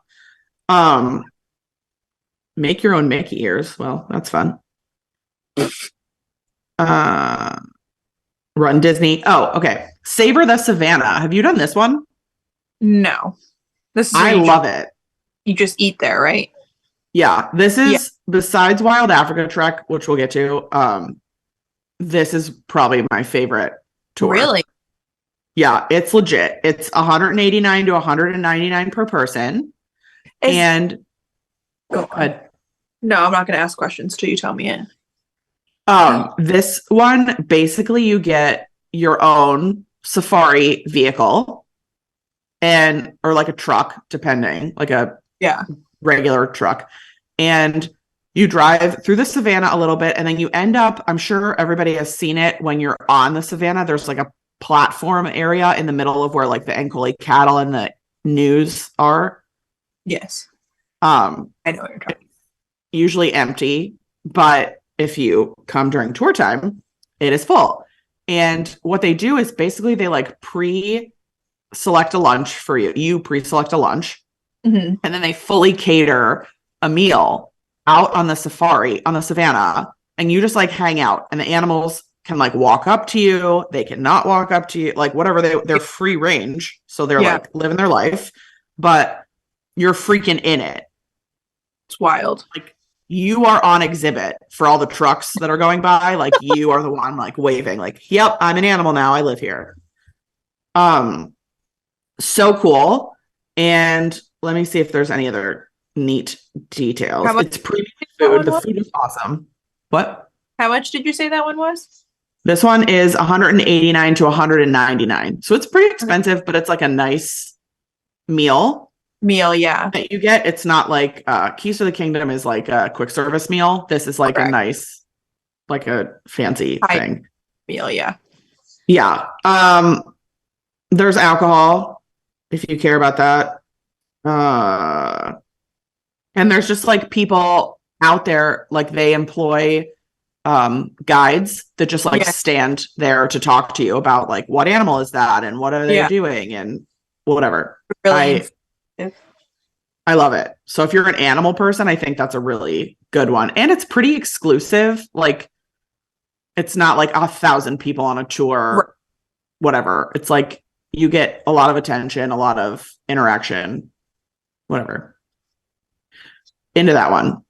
Make your own Mickey ears. Well, that's fun. Run Disney. Oh, okay. Savor the Savannah. Have you done this one? No. I love it. You just eat there, right? Yeah. This is besides Wild Africa Trek, which we'll get to. This is probably my favorite tour. Really? Yeah, it's legit. It's $189 to $199 per person. And go ahead. No, I'm not going to ask questions till you tell me it. This one, basically you get your own safari vehicle or like a truck, depending, like a regular truck. And you drive through the savannah a little bit and then you end up, I'm sure everybody has seen it when you're on the savannah, there's like a platform area in the middle of where like the Ankole cattle and the news are. Yes. I know what you're talking. Usually empty, but if you come during tour time, it is full. And what they do is basically they like pre-select a lunch for you. You pre-select a lunch, and then they fully cater a meal out on the safari, on the savannah, and you just like hang out. And the animals can like walk up to you. They cannot walk up to you, like whatever. They're free range, so they're like living their life, but you're freaking in it. It's wild. Like you are on exhibit for all the trucks that are going by. Like you are the one like waving, like, yep, I'm an animal now. I live here. So cool. And let me see if there's any other neat details. It's premium food. The food is awesome. What? How much did you say that one was? This one is $189 to $199. So it's pretty expensive, but it's like a nice meal. That you get. It's not like Keys to the Kingdom is like a quick service meal. This is like a nice, like a fancy thing. Meal, yeah. There's alcohol if you care about that. And there's just like people out there, like they employ guides that just like stand there to talk to you about like what animal is that and what are they doing and whatever. Really I love it. So if you're an animal person, I think that's a really good one. And it's pretty exclusive. Like it's not like 1,000 people on a tour, whatever. It's like you get a lot of attention, a lot of interaction, whatever. Into that one.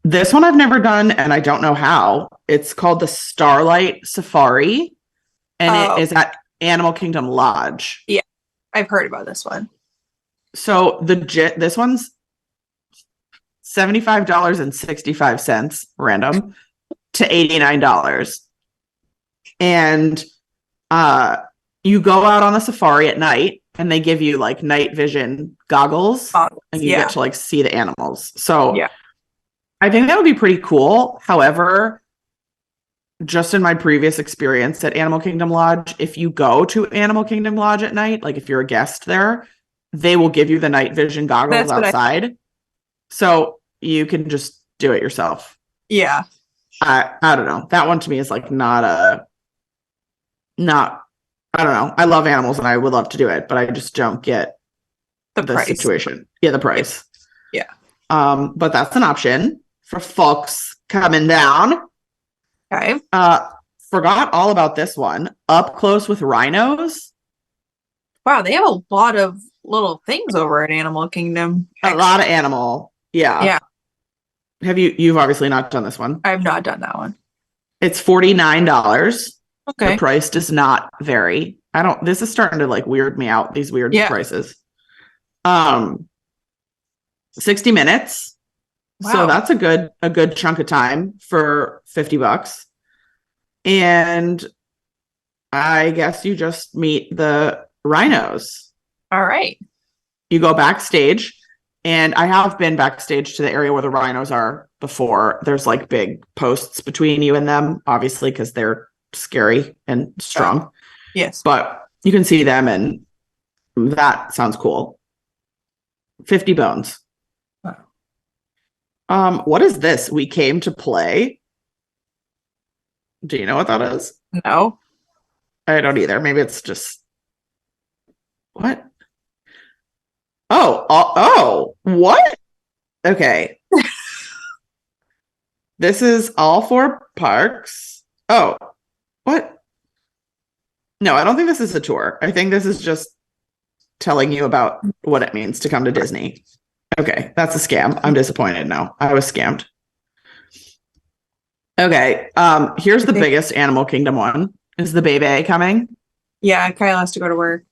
This one I've never done and I don't know how. It's called the Starlight Safari and it is at Animal Kingdom Lodge. Yeah. I've heard about this one. So this one's $75.65 random to $89. And you go out on the safari at night and they give you like night vision goggles and you get to like see the animals. So I think that would be pretty cool. However, just in my previous experience at Animal Kingdom Lodge, if you go to Animal Kingdom Lodge at night, like if you're a guest there, they will give you the night vision goggles That's what outside. So you can just do it yourself. Yeah. I don't know. That one to me is like not I don't know. I love animals and I would love to do it, but I just don't get The the price. situation. Yeah, the price. Yeah. But that's an option for folks coming down. Okay. Forgot all about this one. Up close with rhinos. Wow, they have a lot of little things over at Animal Kingdom. A lot of animal. Yeah. Yeah. You've obviously not done this one. I've not done that one. It's $49. Okay. The price does not vary. This is starting to like weird me out, these weird prices. 60 minutes. Wow. So that's a good chunk of time for $50. And I guess you just meet the rhinos. All right. You go backstage, and I have been backstage to the area where the rhinos are before. There's like big posts between you and them, obviously, because they're scary and strong. Yes. But you can see them, and that sounds cool. 50 bones. Wow. What is this? We came to play. Do you know what that is? No. I don't either. Maybe it's just what? Oh, what? Okay. This is all four parks. Oh, what? No, I don't think this is a tour. I think this is just telling you about what it means to come to Disney. Okay, that's a scam. I'm disappointed now. I was scammed. Okay, here's the biggest Animal Kingdom one. Is the baby coming? Yeah, Kyle has to go to work.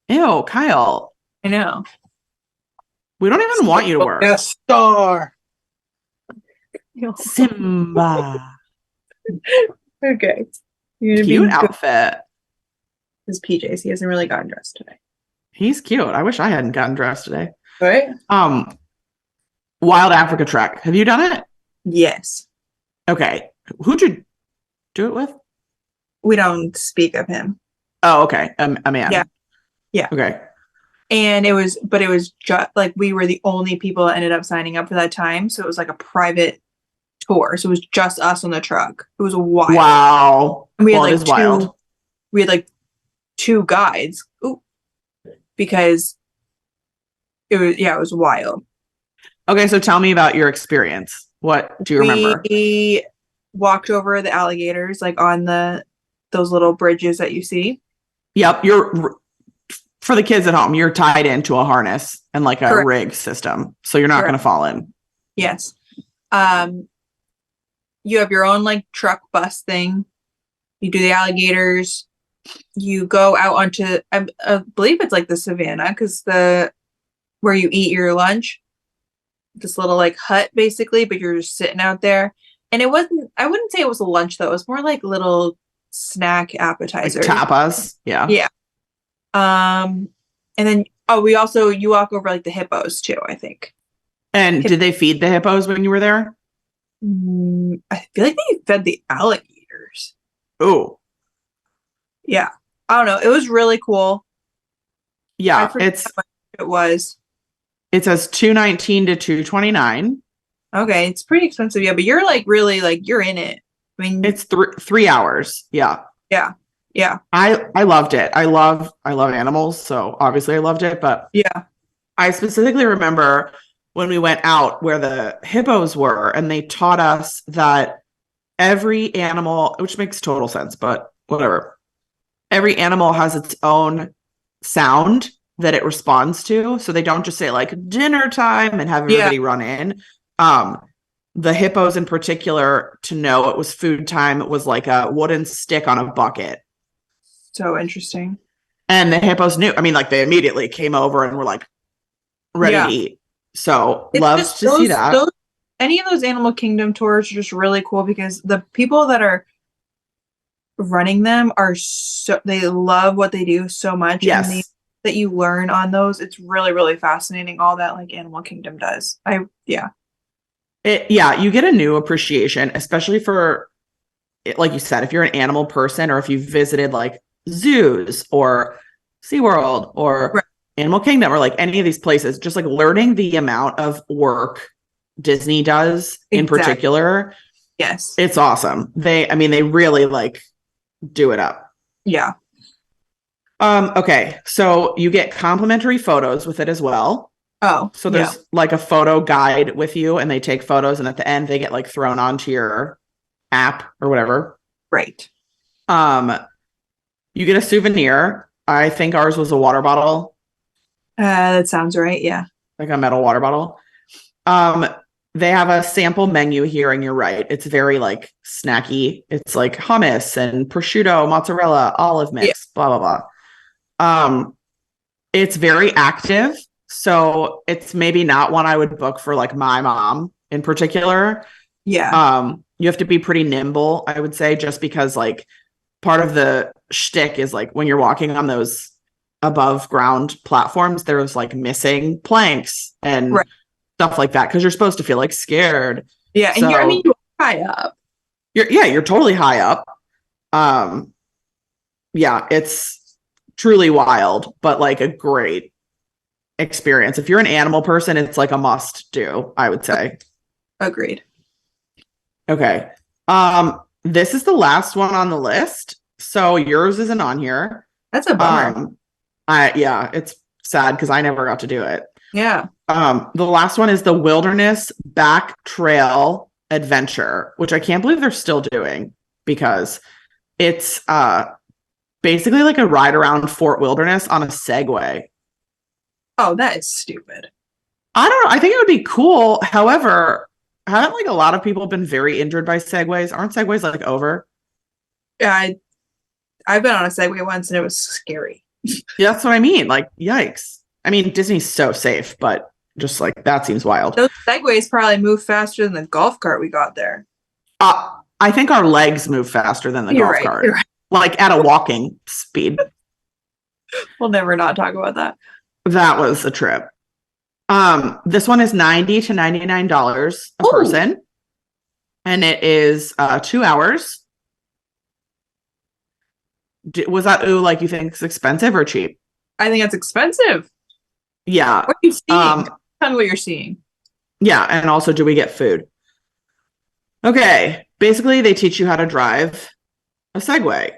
Ew, Kyle. I know. We don't even want you to work. Yes, star. Simba. Okay. Cute outfit. His PJs. He hasn't really gotten dressed today. He's cute. I wish I hadn't gotten dressed today. Right? Wild Africa Trek. Have you done it? Yes. Okay. Who'd you do it with? We don't speak of him. Oh, okay. A man. Yeah. Yeah. Okay. And it was just like we were the only people that ended up signing up for that time. So it was like a private tour. So it was just us on the truck. It was wild. Wow. And we had Well, like it is wild. We had like two guides. Ooh. Because it was wild. Okay, so tell me about your experience. What do you remember? We walked over the alligators, like on those little bridges that you see. Yep, for the kids at home, you're tied into a harness and like a Correct. rig system, so you're not going to fall in. Yes. You have your own like truck bus thing. You do the alligators. You go out onto, I believe it's like the savannah, because where you eat your lunch, this little like hut basically, but you're just sitting out there. And I wouldn't say it was a lunch though. It was more like little snack appetizers. Like tapas. Yeah. Yeah. And then, you walk over like the hippos too, I think. And did they feed the hippos when you were there? I feel like they fed the alligators. Oh. Yeah. I don't know. It was really cool. Yeah. It was. It says $219 to $229. Okay. It's pretty expensive. Yeah. But you're like really like you're in it. I mean, it's 3 hours. Yeah. Yeah. Yeah. I loved it. I love animals. So obviously I loved it. But yeah, I specifically remember when we went out where the hippos were, and they taught us that every animal, which makes total sense, but whatever. Every animal has its own sound that it responds to. So they don't just say like dinner time and have everybody run in. The hippos in particular, to know it was food time, it was like a wooden stick on a bucket. So interesting. And the hippos knew. I mean, like they immediately came over and were like ready to eat. So loves to see that. Any of those Animal Kingdom tours are just really cool because the people that are running them they love what they do so much. Yes. And that you learn on those. It's really, really fascinating. All that like Animal Kingdom does. You get a new appreciation, especially for, like you said, if you're an animal person or if you've visited like zoos or SeaWorld or Animal Kingdom or like any of these places, just like learning the amount of work Disney does in particular. Yes. It's awesome. They really like do it up. Yeah. Okay. So you get complimentary photos with it as well. Oh, so there's like a photo guide with you and they take photos and at the end they get like thrown onto your app or whatever. Right. You get a souvenir. I think ours was a water bottle. That sounds right. Yeah. Like a metal water bottle. They have a sample menu here and you're right. It's very like snacky. It's like hummus and prosciutto, mozzarella, olive mix, blah, blah, blah. It's very active. So it's maybe not one I would book for like my mom in particular. Yeah. You have to be pretty nimble, I would say, just because like part of the shtick is like when you're walking on those above ground platforms, there's like missing planks and stuff like that because you're supposed to feel like scared. Yeah, and you're high up. You're totally high up. Yeah, it's truly wild, but like a great experience. If you're an animal person, it's like a must do, I would say. Agreed. Okay. This is the last one on the list. So yours isn't on here. That's a bummer. It's sad because I never got to do it. Yeah. The last one is the Wilderness Back Trail Adventure, which I can't believe they're still doing because it's basically like a ride around Fort Wilderness on a Segway. Oh, that is stupid. I don't know. I think it would be cool. However, haven't like a lot of people been very injured by Segways? Aren't Segways like over? Yeah, I've been on a Segway once and it was scary. Yeah, that's what I mean. Like, yikes. I mean, Disney's so safe, but just like that seems wild. Those Segways probably move faster than the golf cart we got there. I think our legs move faster than the golf cart. You're right. Like at a walking speed. We'll never not talk about that. That was a trip. This one is $90 to $99 a person. And it is 2 hours. Was that like you think it's expensive or cheap? I think it's expensive. Yeah. What are you seeing? Tell me what you're seeing. Yeah, and also do we get food? Okay. Basically, they teach you how to drive a Segway.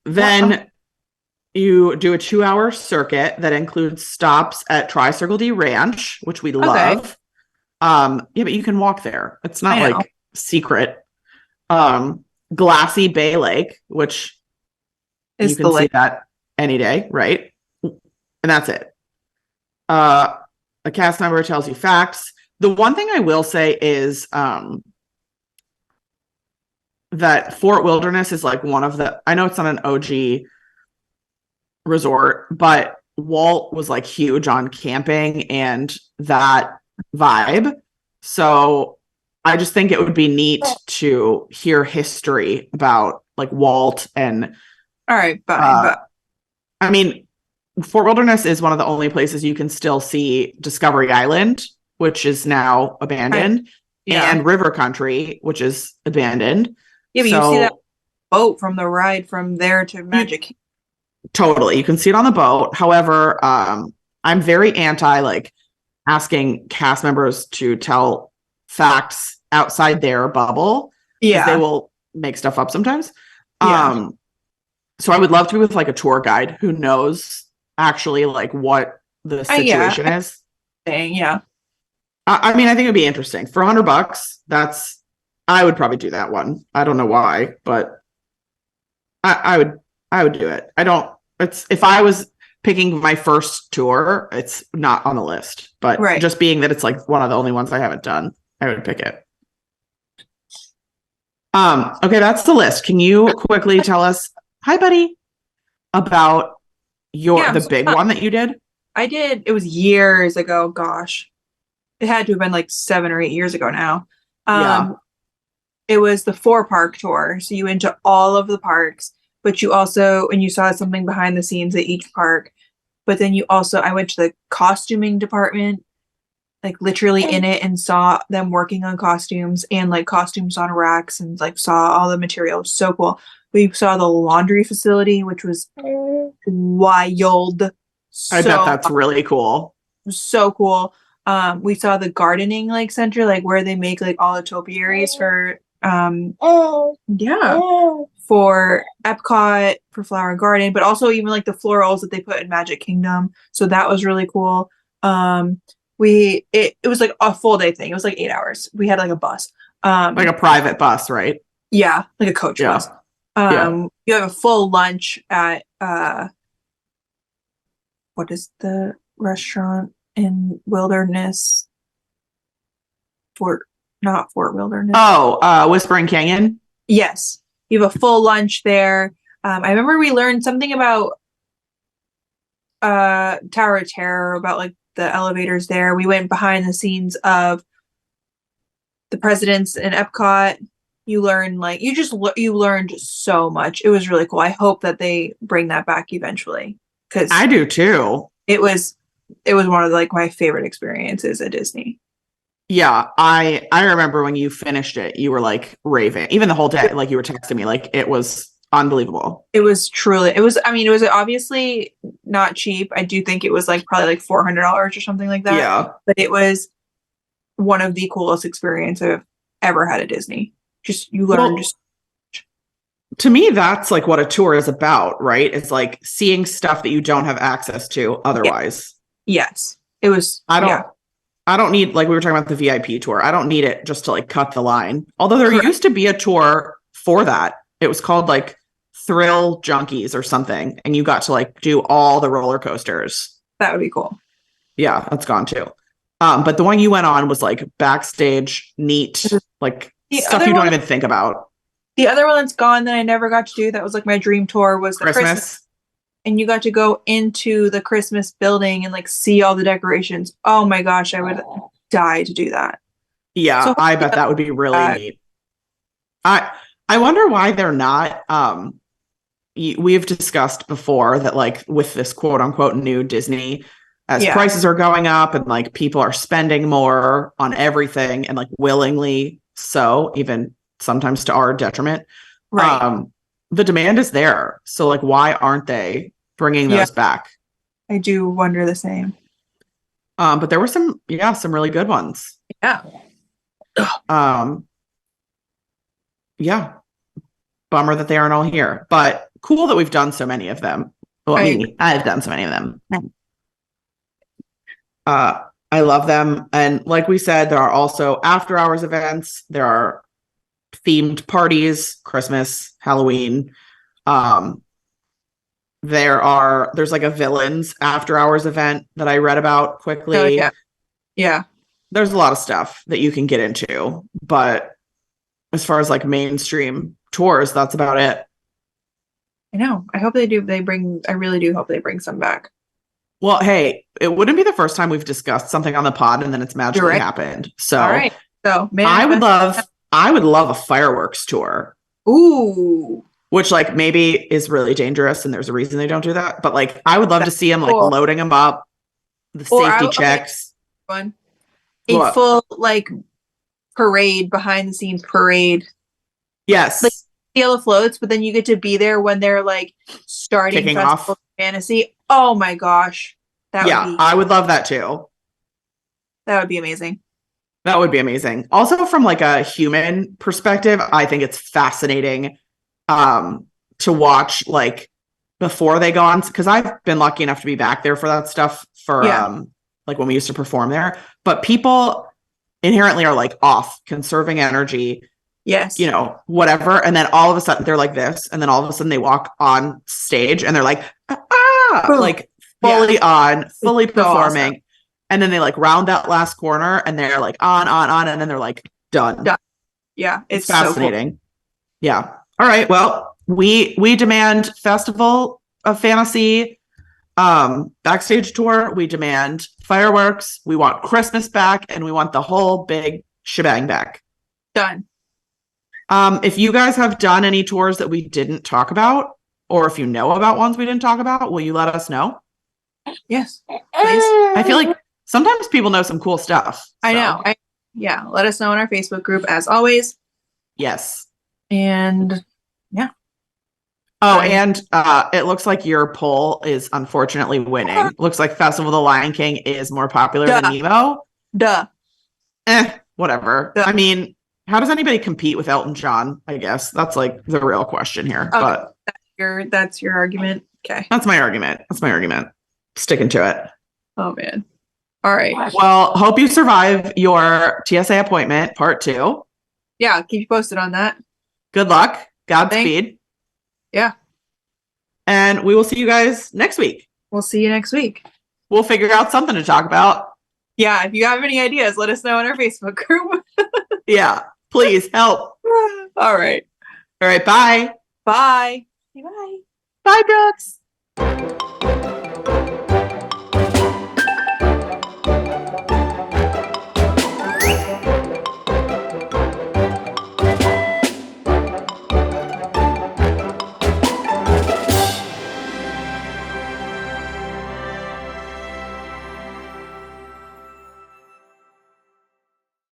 Then you do a 2-hour circuit that includes stops at Tri-Circle D Ranch, which we love. Yeah, but you can walk there. It's not like secret. Glassy Bay Lake, which you can see that any day, right? And that's it. A cast member tells you facts. The one thing I will say is that Fort Wilderness is like one of the, I know it's not an OG resort, but Walt was like huge on camping and that vibe. So I just think it would be neat to hear history about like Walt and all right, fine. I mean, Fort Wilderness is one of the only places you can still see Discovery Island, which is now abandoned, and River Country, which is abandoned. Yeah, but you see that boat from the ride from there to Magic. Totally. You can see it on the boat. However, I'm very anti like asking cast members to tell facts outside their bubble. Yeah. They will make stuff up sometimes. Yeah. So I would love to be with like a tour guide who knows actually like what the situation is. Yeah. I mean, I think it'd be interesting for $100. I would probably do that one. I don't know why, but I would do it. If I was picking my first tour, it's not on the list, but just being that it's like one of the only ones I haven't done, I would pick it. Okay, that's the list. Can you quickly tell us, hi buddy, about the big one that you did? I did. It was years ago. Gosh, it had to have been like 7 or 8 years ago now. It was the 4-park tour. So you went to all of the parks, but you also, and you saw something behind the scenes at each park. But then I went to the costuming department, like literally in it, and saw them working on costumes and like costumes on racks and like saw all the material. It was so cool. We saw the laundry facility, which was wild. I bet that's really cool. So cool. We saw the gardening like center, like where they make like all the topiaries for for Epcot, for Flower and Garden, but also even like the florals that they put in Magic Kingdom. So that was really cool. It was like a full day thing. It was like 8 hours. We had like a bus. Like a private bus, right? Yeah, like a coach bus. You have a full lunch at what is the restaurant in Wilderness? Not Fort Wilderness. Oh, Whispering Canyon? Yes. You have a full lunch there. I remember we learned something about Tower of Terror, about like the elevators there. We went behind the scenes of the presidents in Epcot. You learn like you learned so much. It was really cool. I hope that they bring that back eventually, because I do too. It was one of like my favorite experiences at Disney. Yeah, I remember when you finished it, you were like raving. Even the whole day, like you were texting me, like it was unbelievable. It was truly. I mean, it was obviously not cheap. I do think it was like probably like $400 or something like that. Yeah, but it was one of the coolest experiences I've ever had at Disney. Just you learn to me, that's like what a tour is about, right? It's like seeing stuff that you don't have access to otherwise. Yes, it was. I don't need, like we were talking about the VIP tour. I don't need it just to like cut the line. Although there used to be a tour for that. It was called like Thrill Junkies or something. And you got to like do all the roller coasters. That would be cool. Yeah, that's gone too. But the one you went on was like backstage, neat, like stuff you don't even think about. The other one that's gone that I never got to do, that was like my dream tour, was the Christmas. And you got to go into the Christmas building and like see all the decorations. Oh my gosh, I would die to do that. Yeah, so I bet that would be really neat. I wonder why they're not. We've discussed before that like with this quote unquote new Disney, as prices are going up and like people are spending more on everything and like willingly so, even sometimes to our detriment. Right. The demand is there. So like, why aren't they bringing those back? I do wonder the same. But there were some really good ones. Yeah. Yeah. Bummer that they aren't all here, but cool that we've done so many of them. Well, I've done so many of them. I love them. And like we said, there are also after hours events. There are themed parties, Christmas, Halloween. There's like a villains after hours event that I read about quickly. Oh, yeah. There's a lot of stuff that you can get into, but as far as like mainstream tours, that's about it. I know. I hope they do. I really do hope they bring some back. Well, hey, it wouldn't be the first time we've discussed something on the pod and then it's magically happened. So, all right. So, I would love a fireworks tour. Ooh. Which like maybe is really dangerous and there's a reason they don't do that. But like I would love to see them like loading them up, the safety checks. Fun. A full like parade, behind the scenes parade. Yes. Like yellow floats, but then you get to be there when they're like starting kicking Festival off Fantasy. Oh my gosh. I would love that too. That would be amazing. That would be amazing. Also from like a human perspective, I think it's fascinating to watch like before they go on, because I've been lucky enough to be back there for that stuff for like when we used to perform there, but people inherently are like off conserving energy, whatever, and then all of a sudden they're like this, and then all of a sudden they walk on stage and they're like like fully on, fully performing, awesome. And then they like round that last corner and they're like on, and then they're like done. Yeah, it's fascinating. So cool. Yeah. All right. Well, we demand Festival of Fantasy backstage tour. We demand fireworks. We want Christmas back, and we want the whole big shebang back. Done. If you guys have done any tours that we didn't talk about, or if you know about ones we didn't talk about, will you let us know? Yes, please. I feel like sometimes people know some cool stuff. So. I know. Let us know in our Facebook group as always. Yes. And Oh, Fine. and it looks like your poll is unfortunately winning. Looks like Festival of the Lion King is more popular than Duh. Nemo. Duh. Whatever. Duh. I mean, how does anybody compete with Elton John? I guess that's like the real question here. Okay. But That's your argument. Okay. that's my argument. Sticking to it. Oh man. All right. Well, hope you survive your TSA appointment, part 2. Yeah, keep you posted on that. Good luck. Godspeed. Yeah. And we will see you guys next week. We'll see you next week. We'll figure out something to talk about. Yeah, if you have any ideas, let us know in our Facebook group. Yeah. Please help. All right. All right. Bye. Bye. Bye. Bye, Brooks.